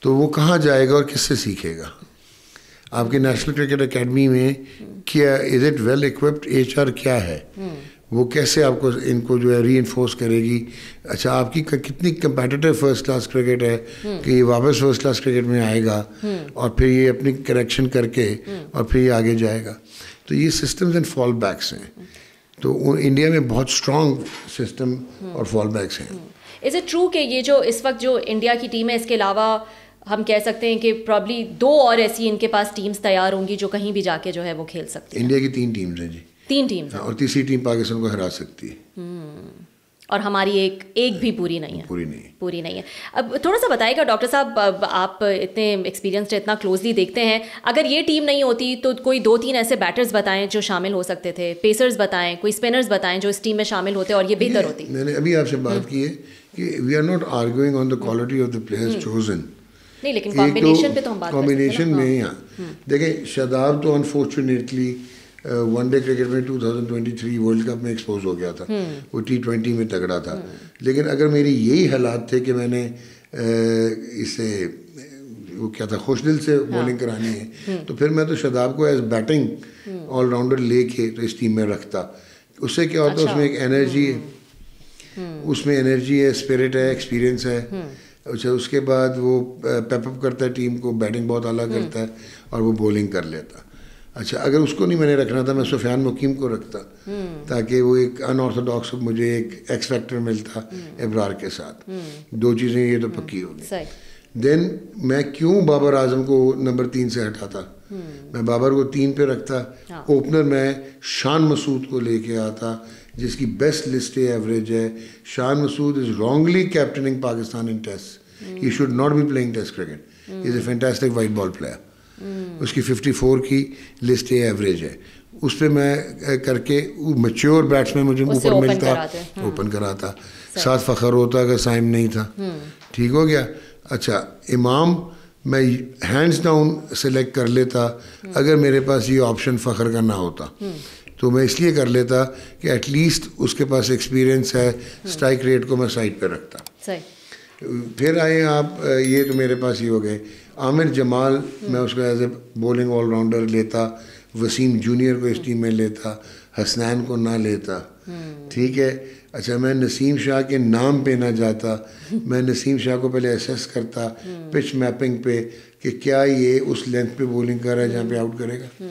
تو وہ کہاں جائے گا اور کس سے سیکھے گا؟ آپ کے نیشنل کرکٹ اکیڈمی میں کیا is it well occupied H R کیا ہے, وہ کیسے آپ کو ان کو جو ہے ری انفورس کرے گی؟ اچھا, آپ کی کتنی کمپیٹیٹیو فرسٹ کلاس کرکٹ ہے کہ یہ واپس فرسٹ کلاس کرکٹ میں آئے گا اور پھر یہ اپنی کریکشن کر کے اور پھر یہ آگے جائے گا. تو یہ سسٹمز اینڈ فال بیکس ہیں. تو انڈیا میں بہت اسٹرانگ سسٹم اور فال بیکس ہیں.
از اٹ ٹرو کہ یہ جو اس وقت جو انڈیا کی ٹیم ہے, اس کے علاوہ ہم کہہ سکتے ہیں کہ پرابلی 2 اور ایسی ان کے پاس ٹیمز تیار ہوں گی جو کہیں بھی جا کے جو ہے وہ کھیل سکتی ہیں؟
انڈیا کی 3 ٹیمز ہیں جی,
3 ٹیمز,
اور تیسری ٹیم پاکستان کو ہرا سکتی ہے.
اور ہماری ایک بھی پوری نہیں ہے. اب تھوڑا سا بتائے گا ڈاکٹر صاحب, آپ اتنے ایکسپیرینسڈ, اتنا کلوزلی دیکھتے ہیں, اگر یہ ٹیم نہیں ہوتی تو کوئی 2-3 ایسے بیٹرز بتائیں جو شامل ہو سکتے تھے, پیسرز بتائیں, کوئی اسپنرز بتائیں جو اس ٹیم میں شامل ہوتے اور یہ بہتر ہوتی.
میں نے ابھی آپ سے بات کی ہے کہ we are not arguing on the quality of the players chosen,
نہیں لیکن کمبینیشن پہ تو ہم بات
کمبینیشن میں ہاں دیکھیں شاداب تو انفارچونیٹلی ون ڈے کرکٹ میں 2023 ورلڈ کپ میں ایکسپوز ہو گیا تھا, وہ T20 میں تگڑا تھا. لیکن اگر میری یہی حالات تھے کہ میں نے اسے وہ کیا تھا خوش دل سے بولنگ کرانی ہے, تو پھر میں تو شاداب کو ایز بیٹنگ آل راؤنڈر لے کے تو اس ٹیم میں رکھتا. اس سے کیا ہوتا ہے اس میں ایک انرجی ہے, اس میں انرجی ہے, اسپرٹ ہے, ایکسپیرئنس ہے. اچھا اس کے بعد وہ پیپ اپ کرتا ہے ٹیم کو, بیٹنگ بہت اعلیٰ کرتا ہے اور وہ بولنگ کر لیتا. اچھا اگر اس کو نہیں میں نے رکھنا تھا, میں سفیان مقیم کو رکھتا تاکہ وہ ایک ان آرتھوڈاکس مجھے ایک ایکس فیکٹر ملتا ابرار کے ساتھ. دو چیزیں یہ تو پکی ہوگی. دین میں کیوں بابر اعظم کو نمبر 3 سے ہٹاتا, میں بابر کو 3 پہ رکھتا. اوپنر میں شان مسعود کو لے کے آتا جس کی بیسٹ لسٹ ایوریج ہے. Shan Masood is wrongly captaining Pakistan in test. He should not be playing test cricket. He is a fantastic white ball player. اس کی 54 کی لسٹ ایوریج ہے. اس پہ میں کر کے میچور بیٹسمین مجھے اوپر ملتا, اوپن کراتا. ساتھ فخر ہوتا اگر سائم نہیں تھا. ٹھیک ہو گیا. اچھا امام میں ہینڈز ڈاؤن سلیکٹ کر لیتا اگر میرے پاس یہ آپشن فخر کا نہ ہوتا. تو میں اس لیے کر لیتا کہ ایٹ لیسٹ اس کے پاس ایکسپیرئنس ہے, اسٹرائک ریٹ کو میں سائڈ پہ رکھتا. پھر آئے آپ, یہ تو میرے پاس ہی ہو گئے. عامر جمال میں اس کو as a bowling all rounder لیتا. وسیم جونیئر کو اس ٹیم میں لیتا, حسنین کو نہ لیتا. ٹھیک ہے. اچھا میں نسیم شاہ کے نام پہ نہ جاتا, میں نسیم شاہ کو پہلے اسیس کرتا پچ میپنگ پہ کہ کیا یہ اس لینتھ پہ بولنگ کر رہا ہے جہاں پہ آؤٹ کرے گا.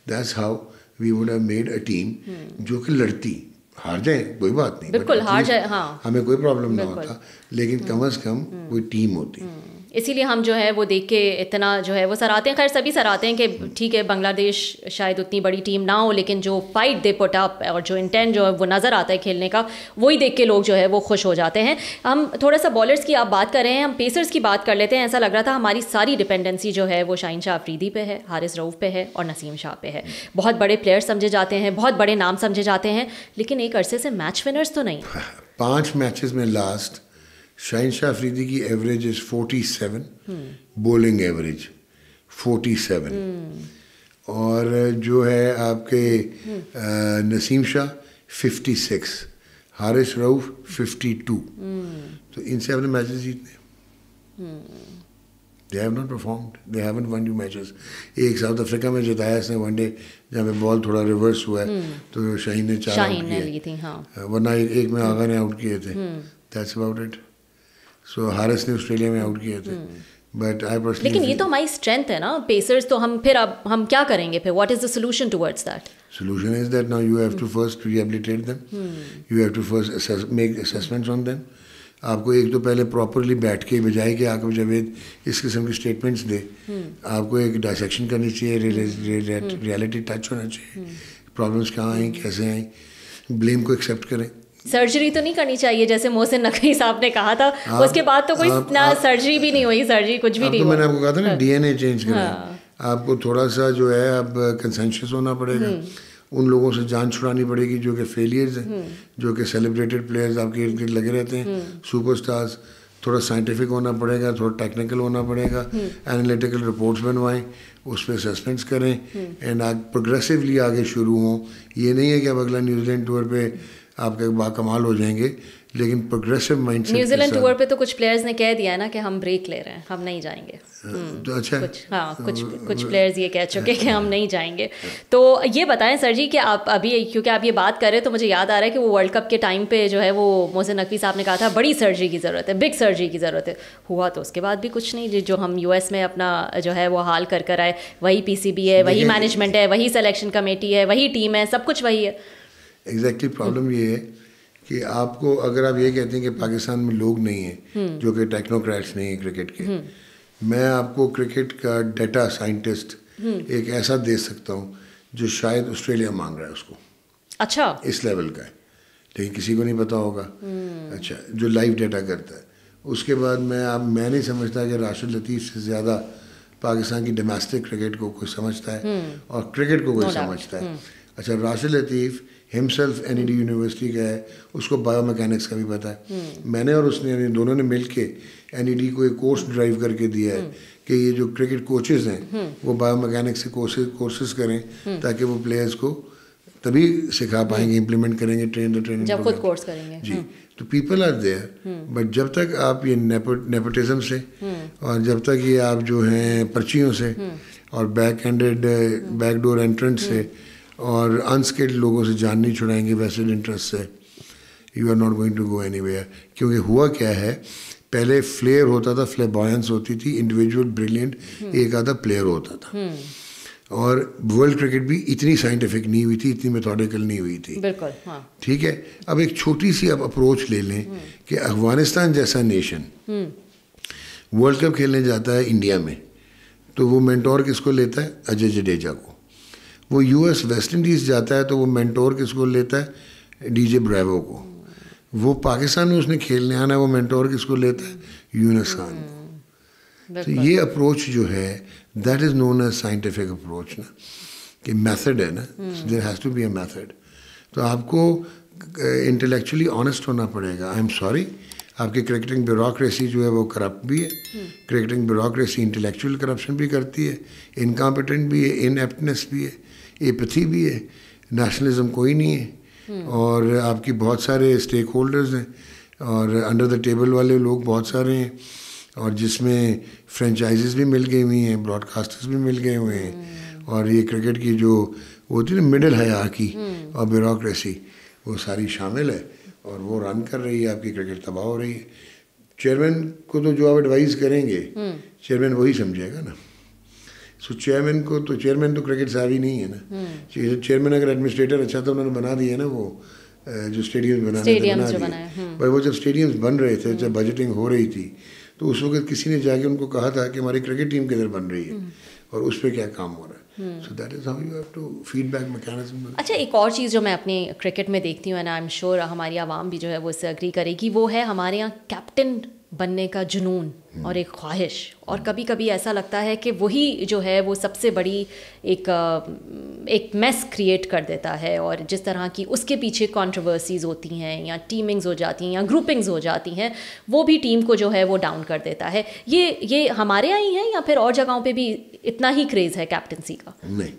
That's how we would have made a team جو کہ لڑتی. ہار جائیں کوئی بات نہیں,
بالکل ہار جائے, ہاں
ہمیں کوئی پرابلم نہ ہوتا, لیکن کم از کم کوئی ٹیم ہوتی.
اسی لیے ہم جو ہے وہ دیکھ کے اتنا جو ہے وہ سراہتے ہیں. خیر سبھی سراہتے ہیں کہ ٹھیک ہے بنگلہ دیش شاید اتنی بڑی ٹیم نہ ہو, لیکن جو فائٹ دے پٹ اپ اور جو انٹینٹ جو ہے وہ نظر آتا ہے کھیلنے کا, وہی دیکھ کے لوگ جو ہے وہ خوش ہو جاتے ہیں. ہم تھوڑا سا بالرس کی آپ بات کر رہے ہیں, ہم پیسرز کی بات کر لیتے ہیں. ایسا لگ رہا تھا ہماری ساری ڈپینڈنسی جو ہے وہ شاہین شاہ افریدی پہ ہے, حارث رؤف پہ ہے اور نسیم شاہ پہ ہے. بہت بڑے پلیئر سمجھے جاتے ہیں, بہت بڑے نام سمجھے جاتے ہیں, لیکن ایک عرصے سے میچ ونرز تو نہیں.
5 میچز میں لاسٹ شاہین شاہ افریدی کی ایوریج از 47, بولنگ ایوریج 47, اور جو ہے آپ کے نسیم شاہ 56, حارث رؤف 52. تو ان سے آپ نے میچز جیتنے. They have not performed. They haven't won you matches. ایک ساؤتھ افریقہ میں جتایا اس نے ون ڈے جہاں پہ بال تھوڑا ریورس ہوا ہے تو شاہین نے 4 آؤٹ کیے, ورنہ ایک میں آغا نے آؤٹ کیے تھے. That's about it. سو حارث نے آسٹریلیا میں آؤٹ کیے تھے. بٹ آئی پرسنلی,
لیکن یہ تو ہماری اسٹرینتھ ہے نا پیسرز, تو ہم پھر اب ہم کیا کریں گے پھر؟ What is the solution towards that?
Solution is that now you have to first rehabilitate them. You have to first make assessments on them. آپ کو ایک تو پہلے پراپرلی بیٹھ کے بجائے کہ آپ کو جاوید اس قسم کی اسٹیٹمنٹس دے, آپ کو ایک ڈائسیکشن کرنی چاہیے, ریالٹی ٹچ ہونا چاہیے, پرابلمس کہاں آئیں, کیسے آئیں, بلیم کو ایکسیپٹ کریں.
سرجری تو نہیں کرنی چاہیے جیسے محسن نقوی صاحب نے کہا تھا, اس کے بعد تو کوئی نہ سرجری بھی نہیں ہوئی, سرجری کچھ بھی نہیں ہوا.
میں نے آپ کو کہا تھا نا ڈی این اے چینج کریں, آپ کو تھوڑا سا جو ہے اب کنسنشس ہونا پڑے گا. ان لوگوں سے جان چھڑانی پڑے گی جو کہ فیلیئرز ہیں, جو کہ سیلیبریٹڈ پلیئرز آپ کے ارد گرد لگے رہتے ہیں, سپر اسٹارز. تھوڑا سائنٹیفک ہونا پڑے گا, تھوڑا ٹیکنیکل ہونا پڑے گا, انالیٹیکل رپورٹس بنوائیں, اس پہ اسسمنٹس کریں, اینڈ پروگریسولی آگے شروع ہوں. یہ نہیں ہے کہ اب اگلا نیوزی لینڈ ٹور پہ آپ کے باکمال ہو جائیں گے, لیکن progressive mindset.
New Zealand tour پہ تو کچھ پلیئرز نے کہہ دیا ہے نا کہ ہم بریک لے رہے ہیں, ہم نہیں جائیں گے.
اچھا,
کچھ پلیئرز یہ کہہ چکے کہ ہم نہیں جائیں گے. تو یہ بتائیں سر جی کہ آپ ابھی کیونکہ آپ یہ بات کر رہے ہیں تو مجھے یاد آ رہا ہے کہ وہ ورلڈ کپ کے ٹائم پہ جو ہے وہ محسن نقوی صاحب نے کہا تھا بڑی سرجری کی ضرورت ہے, بگ سرجری کی ضرورت ہے. ہوا تو اس کے بعد بھی کچھ نہیں, جو ہم یو ایس میں اپنا جو ہے وہ حال کر آئے, وہی پی سی بی ہے, وہی مینجمنٹ ہے, وہی سلیکشن کمیٹی ہے, وہی ٹیم ہے, سب کچھ وہی ہے.
ایگزیکٹلی پرابلم یہ ہے کہ آپ کو اگر آپ یہ کہتے ہیں کہ پاکستان میں لوگ نہیں ہیں جو کہ ٹیکنوکریٹس نہیں ہیں کرکٹ کے, میں آپ کو کرکٹ کا ڈیٹا سائنٹسٹ ایک ایسا دے سکتا ہوں جو شاید آسٹریلیا مانگ رہا ہے اس کو.
اچھا,
اس لیول کا ہے, لیکن کسی کو نہیں پتا ہوگا. اچھا, جو لائیو ڈیٹا کرتا ہے. اس کے بعد میں نہیں سمجھتا کہ راشد لطیف سے زیادہ پاکستان کی ڈومیسٹک کرکٹ کو کوئی سمجھتا ہے اور کرکٹ کو کوئی سمجھتا ہے. اچھا, راشد لطیف ہمسیلف NED یونیورسٹی کا ہے, اس کو بایو میکینکس کا بھی پتہ ہے. میں نے اور اس نے دونوں نے مل کے NED کو ایک کورس ڈرائیو کر کے دیا ہے کہ یہ جو کرکٹ کوچز ہیں وہ بایو میکینکس سے کورسز کریں تاکہ وہ پلیئرز کو تبھی سکھا پائیں گے, امپلیمنٹ کریں گے ٹریننگ
جب خود کورس کریں گے.
جی, تو پیپل آر دیئر, بٹ جب تک آپ یہ نیپوٹزم سے اور جب تک یہ آپ جو ہیں پرچیوں سے اور بیک ڈور انٹرنس سے اور انسکلڈ لوگوں سے جان نہیں چھڑائیں گے ویسٹڈ انٹرسٹ سے, you are not going to go anywhere. کیونکہ ہوا کیا ہے, پہلے فلیئر ہوتا تھا, فلیبوائنس ہوتی تھی, انڈیویجول بریلینٹ ایک آدھا پلیئر ہوتا تھا. اور ورلڈ کرکٹ بھی اتنی سائنٹیفک نہیں ہوئی تھی, اتنی میتھوڈیکل نہیں ہوئی تھی.
بالکل, ہاں
ٹھیک ہے. اب ایک چھوٹی سی آپ اپروچ لے لیں کہ افغانستان جیسا نیشن ورلڈ کپ کھیلنے جاتا ہے انڈیا میں, تو وہ مینٹور کس کو لیتا ہے؟ اجے جڈیجا کو. وہ US ویسٹ انڈیز جاتا ہے تو وہ مینٹور کس کو لیتا ہے؟ DJ بریوو کو. وہ پاکستان میں اس نے کھیلنے آنا ہے, وہ مینٹور کس کو لیتا ہے؟ یونس خان کو. تو یہ اپروچ جو ہے that is known as scientific approach نا, کہ میتھڈ ہے نا, there has to be a method. تو آپ کو انٹلیکچولی آنیسٹ ہونا پڑے گا. آئی ایم سوری, آپ کی کرکٹنگ بیوروکریسی جو ہے وہ کرپٹ بھی ہے. کرکٹنگ بیوروکریسی انٹلیکچوئل کرپشن بھی کرتی ہے, انکمپیٹنٹ بھی ہے, انیپٹنس بھی ہے, ایپتھی بھی ہے, نیشنلزم کوئی نہیں ہے. اور آپ کی بہت سارے اسٹیک ہولڈرز ہیں اور انڈر دا ٹیبل والے لوگ بہت سارے ہیں, اور جس میں فرینچائزز بھی مل گئی ہوئی ہیں, براڈ کاسٹرز بھی مل گئے ہوئے ہیں, اور یہ کرکٹ کی جو ہوتی ہے نا مڈل ہیرارکی اور بیوروکریسی, وہ ساری شامل ہے اور وہ رن کر رہی ہے. آپ کی کرکٹ تباہ ہو رہی ہے. چیئرمین کو تو جو آپ ایڈوائز کریں گے چیئرمین وہی سمجھے گا نا. سو چیئرمین کو تو چیئرمین تو کرکٹ صاحب نہیں ہے نا. چیئرمین اگر ایڈمنسٹریٹر اچھا تو انہوں نے بنا دیا نا وہ جو اسٹیڈیم بنا دیا. پر وہ جب اسٹیڈیمس بن رہے تھے, جب بجٹنگ ہو رہی تھی, تو اس وقت کسی نے جا کے ان کو کہا تھا کہ ہماری کرکٹ ٹیم کدھر بن رہی ہے اور اس پہ کیا کام ہو رہا ہے. So that is how you have to feedback mechanism.
اچھا, ایک اور چیز جو میں اپنے کرکٹ میں دیکھتی ہوں, اینڈ آئی ایم شیور ہماری عوام بھی جو ہے وہ اس سے اگری کرے گی, وہ ہے ہمارے یہاں کیپٹن بننے کا جنون اور ایک خواہش. اور کبھی کبھی ایسا لگتا ہے کہ وہی جو ہے وہ سب سے بڑی ایک میس کریٹ کر دیتا ہے, اور جس طرح کی اس کے پیچھے کنٹروورسیز ہوتی ہیں یا ٹیمنگز ہو جاتی ہیں یا گروپنگز ہو جاتی ہیں, وہ بھی ٹیم کو جو ہے وہ ڈاؤن کر دیتا ہے. یہ ہمارے یہاں ہی ہے یا پھر اور جگہوں پہ بھی اتنا ہی کریز ہے کیپٹنسی کا؟
نہیں,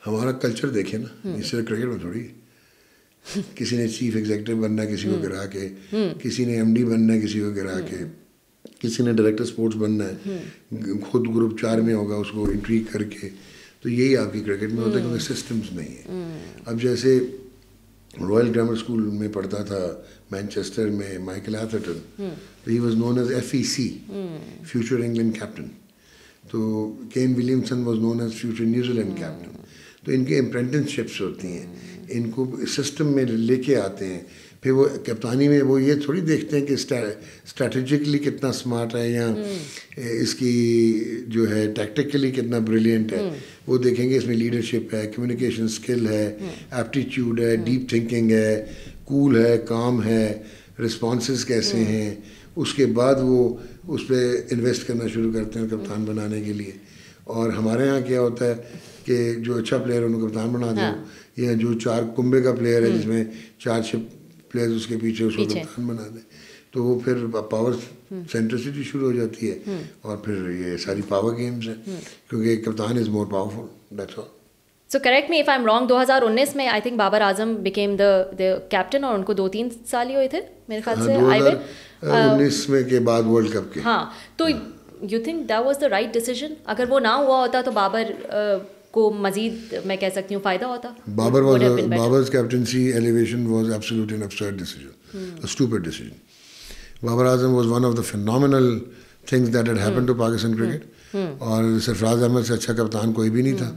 ہمارا کلچر دیکھیں نا, اس سے کرکٹ میں تھوڑی کسی نے چیف ایگزیکٹو بننا ہے کسی کو گرا کے, کسی نے MD بننا ہے کسی کو گرا کے, کسی نے ڈائریکٹر سپورٹس بننا ہے, خود گروپ 4 میں ہوگا اس کو انٹریگ کر کے. تو یہی آپ کی کرکٹ میں ہوتا ہے کیونکہ سسٹمز نہیں ہیں. اب جیسے رائل گرامر اسکول میں پڑھتا تھا مینچسٹر میں مائیکل ایتھرٹن, تو he was known as FEC, future England captain. تو Kane Williamson was known as future New Zealand captain. تو ان کے اپرینٹسشپس ہوتی ہیں, ان کو سسٹم میں لے کے آتے ہیں. پھر وہ کپتانی میں وہ یہ تھوڑی دیکھتے ہیں کہ اسٹریٹجکلی کتنا اسمارٹ ہے یا اس کی جو ہے ٹیکٹیکلی کتنا بریلینٹ ہے. وہ دیکھیں گے اس میں لیڈرشپ ہے, کمیونیکیشن اسکل ہے, ایپٹیچیوڈ ہے, ڈیپ تھنکنگ ہے, کول ہے, کام ہے, رسپانسز کیسے ہیں. اس کے بعد وہ اس پہ انویسٹ کرنا شروع کرتے ہیں کپتان بنانے کے لیے. اور ہمارے یہاں کیا ہوتا ہے کہ جو اچھا پلیئر ہے ان کو کپتان بنا دو, یا جو 4 کنبے کا پلیئر ہے جس میں 4-6 پلیئرز اس کے پیچھے اس کو کپتان بنا دیں, تو وہ پھر پاور سینٹرسٹی شروع ہو جاتی ہے, اور پھر یہ ساری پاور گیمز ہیں کیونکہ کپتان is more powerful. That's all.
So correct me if I am wrong, 2019 میں I think Babar Azam became the captain, اور ان کو 2-3 سال ہی ہوئے تھے میرے خیال سے
2019 میں کے بعد ورلڈ کپ کے.
ہاں, تو you think that was the right decision? اگر وہ نہ ہوا ہوتا تو بابر کو مزید میں کہہ سکتی ہوں فائدہ ہوتا.
Babar's captaincy elevation was absolutely an absurd decision, a stupid decision. Babar Azam was one of the phenomenal things that had happened to Pakistan cricket. اور سرفراز احمد سے اچھا کپتان کوئی بھی نہیں تھا.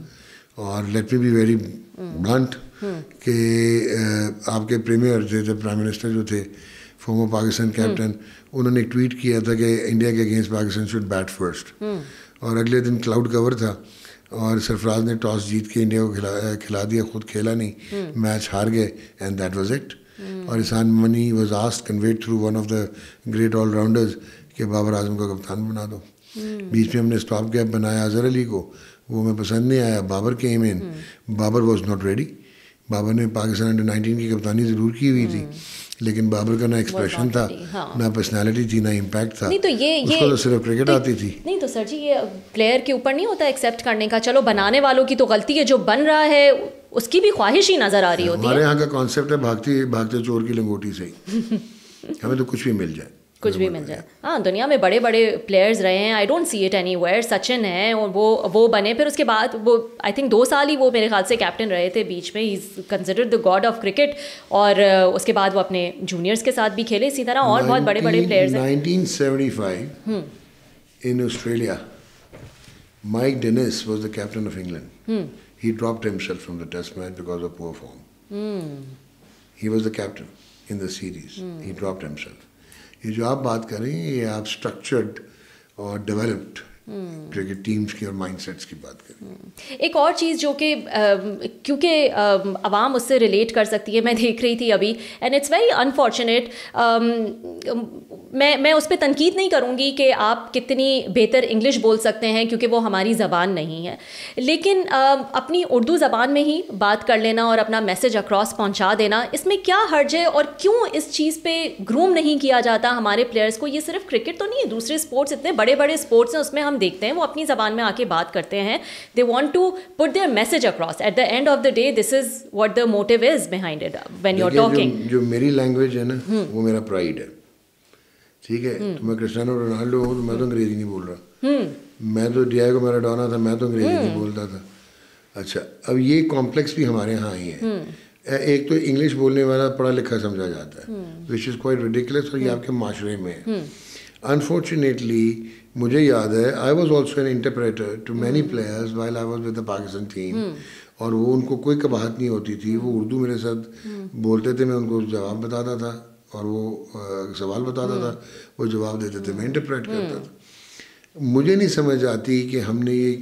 اور let me be very blunt کہ آپ کے پریمیئر جو پرائم منسٹر جو تھے فارمر پاکستان کیپٹن, انہوں نے ایک ٹویٹ کیا تھا کہ انڈیا کے against Pakistan should bat first. اور اگلے دن کلاؤڈ کور تھا اور سرفراز نے ٹاس جیت کے انڈیا کو کھلا دیا, خود کھیلا نہیں, میچ ہار گئے, اینڈ دیٹ واز اٹ. اور Ahsan Mani was asked conveyed through one of the great all rounders کہ بابر اعظم کو کپتان بنا دو. بیچ میں ہم نے اسٹاپ گیپ بنایا اظہر علی کو, وہ ہمیں پسند نہیں آیا. Babar came in, Babar was not ready. Babar نے پاکستان انڈر 19 کی کپتانی ضرور کی ہوئی تھی, لیکن بابر کا نہ ایکسپریشن تھا, نہ پرسنالٹی تھی, نہ امپیکٹ تھا.
نہیں تو
اس کو تو صرف کرکٹ آتی تھی.
نہیں تو سر جی یہ پلیئر کے اوپر نہیں ہوتا ایکسیپٹ کرنے کا, چلو بنانے والوں کی تو غلطی ہے, جو بن رہا ہے اس کی بھی خواہش ہی نظر آ رہی ہوتی ہے.
ہمارے یہاں کا کانسیپٹ ہے بھاگتے چور کی لنگوٹی سے ہی, ہمیں تو کچھ بھی مل جائے,
کچھ بھی مل جائے. ہاں دنیا میں بڑے بڑے پلیئرز رہے ہیں, I don't see it any where. Sachin ہیں اور وہ بنے, پھر اس کے بعد وہ آئی تھنک 2 سال ہی وہ میرے خیال سے کیپٹن رہے تھے بیچ میں. He is considered the god of cricket, اور اس کے بعد وہ اپنے جونیئرس کے ساتھ بھی کھیلے. اسی طرح اور بہت بڑے بڑے پلیئرز ہیں.
1975 in Australia, Mike Dennis was the captain of England. He dropped himself from the test match because of poor form. He was the captain in the series. He dropped himself. یہ جو آپ بات کر رہے ہیں یہ آپ اسٹرکچرڈ اور ڈیولپڈ کرکٹ ٹیمز کی اور مائنڈ سیٹس کی بات کریں.
ایک اور چیز جو کہ کیونکہ عوام اس سے ریلیٹ کر سکتی ہے, میں دیکھ رہی تھی ابھی, اینڈ اٹس ویری انفارچونیٹ. میں اس پہ تنقید نہیں کروں گی کہ آپ کتنی بہتر انگلش بول سکتے ہیں کیونکہ وہ ہماری زبان نہیں ہے, لیکن اپنی اردو زبان میں ہی بات کر لینا اور اپنا میسج اکراس پہنچا دینا, اس میں کیا حرج ہے؟ اور کیوں اس چیز پہ گروم نہیں کیا جاتا ہمارے پلیئرس کو؟ یہ صرف کرکٹ تو نہیں ہے, دوسرے اسپورٹس اتنے بڑے بڑے اسپورٹس ہیں اس میں ہم دیکھتے ہیں وہ اپنی زبان میں آ کے بات کرتے ہیں. They want to put their message across. At the end of the day this is what the motive is behind it when you are talking.
جو میری لینگویج ہے نا وہ میرا پرائڈ ہے, ٹھیک ہے. تو میں کرسٹیانو رونالڈو ہوں تو میں تو انگریزی نہیں بول رہا. میں تو ڈیاگو میراڈونا تھا, میں تو انگریزی نہیں بولتا تھا. اچھا, اب یہ کمپلیکس بھی ہمارے یہاں ہی ہے. ایک تو انگلش بولنے والا پڑھا لکھا سمجھا جاتا ہے, وچ از کوائٹ ریڈیکولس, اور یہ آپ کے معاشرے میں ہے. انفارچونیٹلی مجھے یاد ہے I was also an interpreter to many players while I was with the Pakistan team, اور وہ ان کو کوئی قباحت نہیں ہوتی تھی. وہ اردو میرے ساتھ بولتے تھے, میں ان کو جواب بتاتا تھا, اور وہ سوال بتاتا تھا, وہ جواب دیتے تھے, میں انٹرپریٹ کرتا تھا. مجھے نہیں سمجھ آتی کہ ہم نے یہ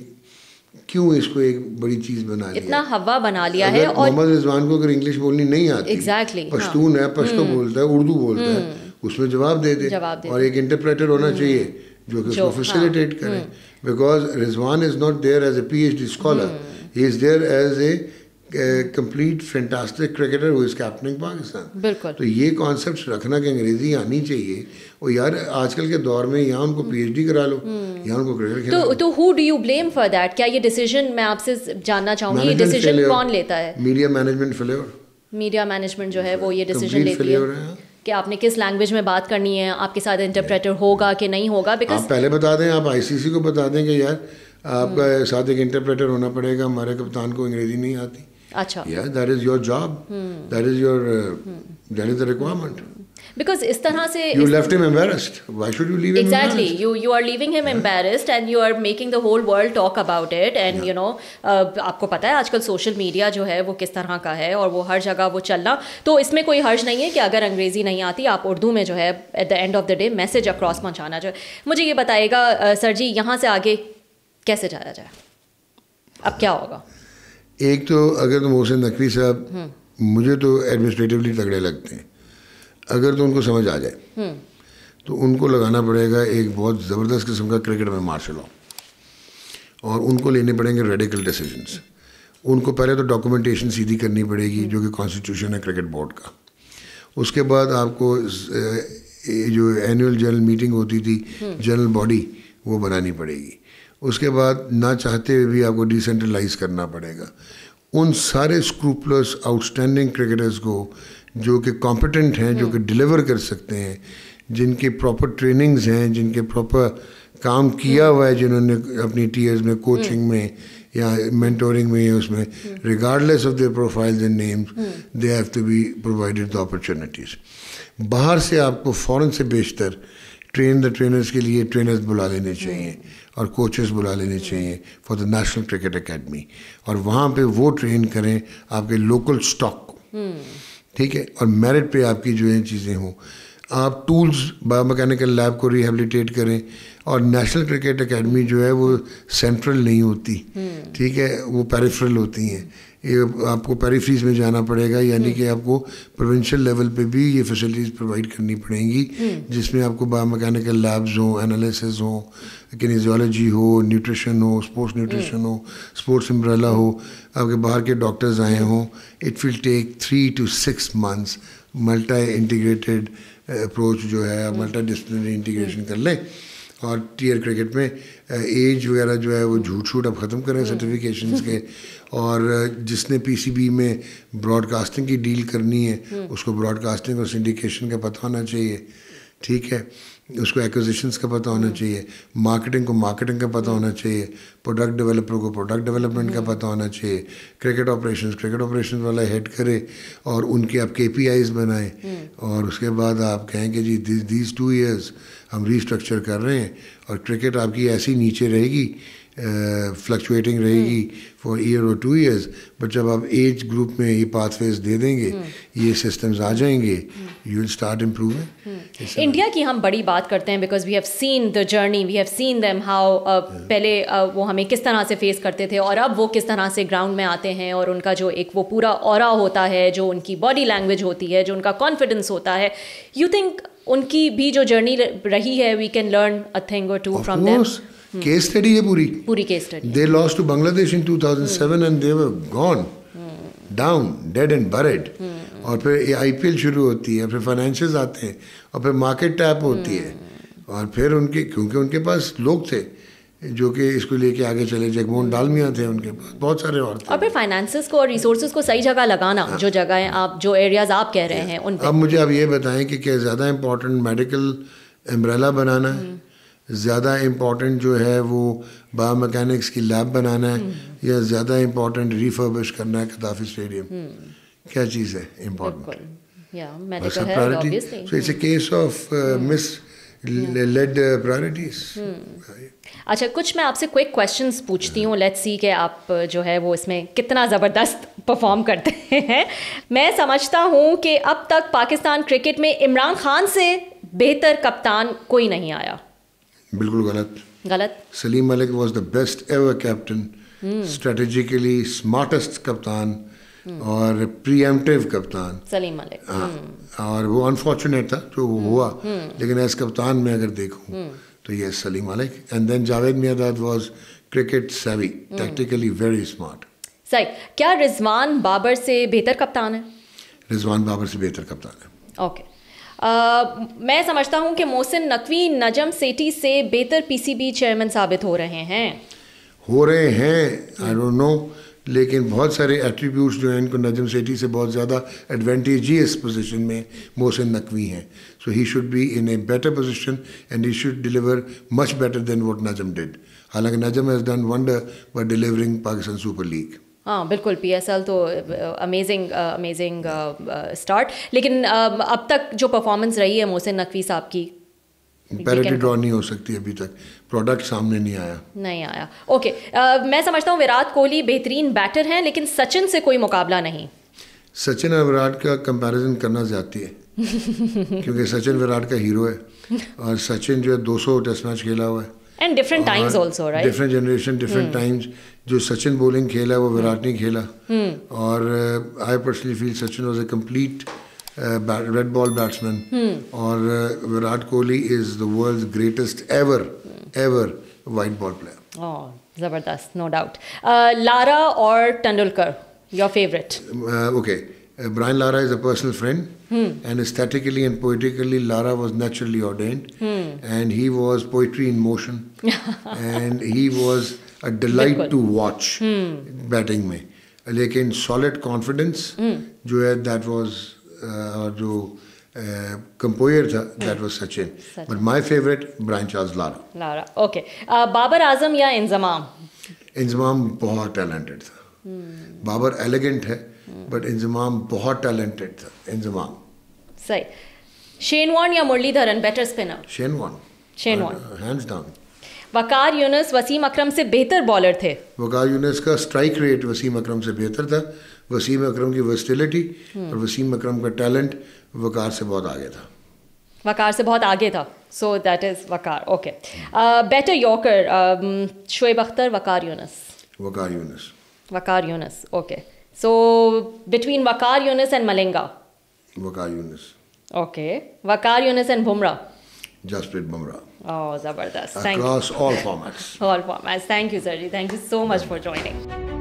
کیوں اس کو ایک بڑی چیز بنا لیا,
اتنا ہوا بنا لیا ہے. اور
محمد رضوان کو اگر انگلش بولنی نہیں آتی, پشتون ہے, پشتو بولتا ہے, اردو بولتا ہے, اس میں جواب دے دے, اور ایک انٹرپریٹر ہونا چاہیے جو کہ اس کو فیسیلیٹیٹ کرے. Because Rizwan is not there as a P H D scholar, he is there as a complete fantastic cricketer who is captaining Pakistan.
بالکل.
تو یہ کانسیپٹس رکھنا کہ انگریزی آنی چاہیے, اور یار آج کل کے دور میں یہاں ان کو پی ایچ ڈی کرا لو, یہاں ان کو کرکٹ کھیلا لو.
تو who do you blame for that? کیا یہ ڈیسیژن, میں آپ سے جاننا چاہوں گی, یہ ڈیسیژن کون لیتا ہے؟
Media management failure.
Media management جو ہے وہ یہ ڈیسیژن لیتی ہے کہ آپ نے کس لینگویج میں بات کرنی ہے, آپ کے ساتھ انٹرپریٹر ہوگا کہ نہیں ہوگا. بیکاز
آپ پہلے بتا دیں, آپ آئی سی سی کو بتا دیں کہ یار آپ کا ساتھ ایک انٹرپریٹر ہونا پڑے گا, ہمارے کپتان کو انگریزی نہیں آتی.
اچھا,
that is your job, that is the requirement.
Because اس طرح سے
you left him embarrassed. Why should you leave him
exactly
embarrassed?
you are leaving him embarrassed and you are making the whole world talk about it. And you know آپ کو پتہ ہے آج کل social media جو ہے وہ کس طرح کا ہے, اور وہ ہر جگہ وہ چلنا. تو اس میں کوئی حرج نہیں ہے کہ اگر انگریزی نہیں آتی آپ اردو میں جو ہے at the end of the day message across پہنچانا. جو مجھے یہ بتائے گا سر جی, یہاں سے آگے کیسے جایا جائے, اب کیا ہوگا؟
ایک تو اگر تو محسن نقوی صاحب مجھے تو ایڈمنسٹریٹولی تگڑے لگتے ہیں, اگر تو ان کو سمجھ آ جائے تو ان کو لگانا پڑے گا ایک بہت زبردست قسم کا کرکٹ میں مارشل لا, اور ان کو لینے پڑیں گے ریڈیکل ڈیسیجنس. ان کو پہلے تو ڈاکومنٹیشن سیدھی کرنی پڑے گی جو کہ کانسٹیٹیوشن ہے کرکٹ بورڈ کا. اس کے بعد آپ کو جو اینول جنرل میٹنگ ہوتی تھی جنرل باڈی وہ بنانی پڑے گی. اس کے بعد نہ چاہتے ہوئے بھی آپ کو ڈیسینٹرلائز کرنا پڑے گا. ان سارے اسکروپلس آؤٹسٹینڈنگ کرکٹرز کو جو کہ کمپیٹنٹ ہیں, جو کہ ڈلیور کر سکتے ہیں, جن کے پراپر ٹریننگز ہیں, جن کے پراپر کام کیا ہوا ہے, جنہوں نے اپنی ٹیئرز میں کوچنگ میں یا مینٹورنگ میں, اس میں regardless of their profiles and names they have to be provided the opportunities. باہر سے آپ کو فوراً سے بیشتر ٹرینرز کے لیے ٹرینرز بلا لینے چاہیے اور کوچز بلا لینے چاہیے for the national cricket academy, اور وہاں پہ وہ ٹرین کریں آپ کے لوکل اسٹاک کو, ٹھیک ہے, اور میرٹ پہ آپ کی جو ہیں چیزیں ہوں. آپ ٹولز بایو میکینیکل لیب کو ریہیبلیٹیٹ کریں, اور نیشنل کرکٹ اکیڈمی جو ہے وہ سینٹرل نہیں ہوتی, ٹھیک ہے, وہ پیریفرل ہوتی ہیں. یہ آپ کو پیریفریز میں جانا پڑے گا, یعنی کہ آپ کو پروونشل لیول پہ بھی یہ فیسلٹیز پرووائڈ کرنی پڑیں گی, جس میں آپ کو با میکینیکل لیبز ہوں, انالیسز ہوں, کنیزیولوجی ہو, نیوٹریشن ہو, اسپورٹس نیوٹریشن ہو, اسپورٹس امبریلا ہو, آپ کے باہر کے ڈاکٹرز آئے ہوں. It will take 3 to 6 months multi integrated approach جو ہے, ملٹی ڈسپلنری انٹیگریشن کر لیں. اور ٹیئر کرکٹ میں ایج وغیرہ جو ہے وہ جھوٹ اب ختم کریں سرٹیفکیشنز کے, اور جس نے پی سی بی میں براڈ کاسٹنگ کی ڈیل کرنی ہے اس کو براڈ کاسٹنگ اور سنڈیکیشن کا پتہ ہونا چاہیے, ٹھیک ہے, اس کو ایکوزیشنس کا پتہ ہونا چاہیے, مارکیٹنگ کو مارکیٹنگ کا پتہ ہونا چاہیے, پروڈکٹ ڈیولپر کو پروڈکٹ ڈیولپمنٹ کا پتہ ہونا چاہیے, کرکٹ آپریشنز والا ہیڈ کرے اور ان کے آپ KPIs بنائیں, اور اس کے بعد آپ کہیں کہ جی دیز 2 years ہم ریسٹرکچر کر رہے ہیں, اور کرکٹ آپ کی ایسی نیچے رہے گی, فلکچویٹنگ رہے گی فار ایئر اور 2 years, بٹ جب آپ ایج گروپ میں یہ پاتھ ویز دے دیں گے, یہ سسٹمز آ جائیں گے, you will start improving.
India کی ہم بڑی بات کرتے ہیں because we have seen the journey, we have seen them how پہلے وہ ہمیں کس طرح سے فیس کرتے تھے اور اب وہ کس طرح سے گراؤنڈ میں آتے ہیں, اور ان کا جو ایک وہ پورا اورا ہوتا ہے, جو ان کی باڈی لینگویج ہوتی ہے, جو ان کا کانفیڈنس ہوتا ہے. یو تھنک ان کی بھی جو جرنی رہی ہے we can learn a thing or two from them.
Case study ہے پوری
case study.
They lost to Bangladesh in 2007 and they were gone down dead and buried. اور پھر IPL شروع ہوتی ہے, پھر فائنینشیلز آتے ہیں, اور پھر مارکیٹ ٹیپ ہوتی ہے, اور پھر ان کے کیونکہ ان کے پاس لوگ تھے جو کہ اس کو لے کے آگے چلے, جگموہن ڈالمیا تھے ان کے پاس, بہت سارے اور تھے.
اور پھر فائنانسز کو اور ریسورسز کو صحیح جگہ لگانا, جو جگہیں آپ جو ایریاز آپ کہہ رہے ہیں ان پہ.
اب مجھے آپ یہ بتائیں کہ کیا زیادہ امپورٹنٹ میڈیکل امبریلا بنانا ہے, زیادہ امپورٹنٹ جو ہے وہ بایو میکینکس کی لیب بنانا ہے, یا زیادہ امپورٹنٹ ریفربش کرنا ہے قذافی اسٹیڈیم, کیا چیز ہے important? So it's a case of misled priorities.
اچھا, کچھ میں آپ سے کوئک کویشچنس پوچھتی ہوں, لیٹس سی کہ آپ جو ہے وہ اس میں کتنا زبردست پرفارم کرتے ہیں. میں سمجھتا ہوں کہ اب تک پاکستان کرکٹ میں عمران خان سے بہتر کپتان کوئی نہیں آیا.
بالکل غلط. Salim Malik was the best ever captain, strategically smartest کپتان اور پری ایمپٹیو کپتان
سلیم ملک.
اور وہ انفارچونیٹ تھا جو وہ ہوا, لیکن ایز کپتان میں اگر دیکھوں تو یہ Salim Malik. And then Javed Miandad was cricket savvy, tactically very smart.
صحیح. کیا رضوان بابر سے بہتر کپتان ہے؟
رضوان بابر سے بہتر کپتان ہے.
اوکے. میں سمجھتا ہوں کہ محسن نقوی نجم سیٹھی سے بہتر PCB چیئرمین ثابت ہو رہے ہیں. آئی ڈونٹ نو, لیکن بہت سارے ایٹریبیوٹس جو ہیں ان کو نجم سیٹھی سے بہت زیادہ ایڈوانٹیجیس پوزیشن میں محسن نقوی ہیں. So he should be in a better position and he should deliver much better than what Najam did. حالانکہ Najam has done wonder by delivering Pakistan Super League. ہاں بالکل, PSL تو امیزنگ اسٹارٹ, لیکن اب تک جو پرفارمنس رہی ہے محسن نقوی صاحب کی,
پیرٹی ڈرا نہیں ہو سکتی, ابھی تک پروڈکٹ سامنے نہیں آیا.
اوکے. میں سمجھتا ہوں وراٹ کوہلی بہترین بیٹر ہیں, لیکن سچن سے کوئی مقابلہ نہیں.
سچن اور وراٹ کا کمپیریزن کرنا زیادتی ہے, کیونکہ سچن وراٹ کا ہیرو ہے, اور سچن جو ہے 200 ٹیسٹ میچ کھیلا ہوا ہے.
And different times also, right?
Different generation, different times. جو سچن بولنگ کھیلا ہے وہ وراٹ نہیں کھیلا. اور I personally feel Sachin was a complete red ball batsman. اور Virat Kohli is the world's greatest ever white ball player.
Oh, زبردست, no doubt. لارا اور Tendulkar, your favorite?
Okay. Brian Lara is a personal friend, and aesthetically and poetically Lara was naturally ordained, and he was poetry in motion, and he was a delight to watch batting mein. Lekin solid confidence jo hai, that was jo composer tha, that was Sachin. But my favorite, Brian Charles Lara.
Okay. Babar Azam ya Inzamam?
Inzamam bahut talented tha. Babar elegant ہے, but Inzamam بہت talented تھا. انضمام
صحیح. Shane Warne یا Muralidharan better spinner?
Shane Warne hands down.
Waqar Younis Wasim Akram سے بہتر bowler تھے.
وقار یونس کا strike rate Wasim Akram سے بہتر تھا. وسیم اکرم کی ورسٹیلٹی اور وسیم اکرم کا ٹیلنٹ وقار سے بہت آگے تھا. So that is Waqar. Okay. Better yorker Shoaib Akhtar Waqar Younis? Waqar Younis.
Waqar Younis. Okay. So between Waqar Younis and Malinga.
Waqar Younis.
Okay. Waqar Younis and Bumrah.
Jasprit Bumrah.
Oh, zabardast.
Across all formats.
All formats. Thank you, sir. Thank you so much for joining.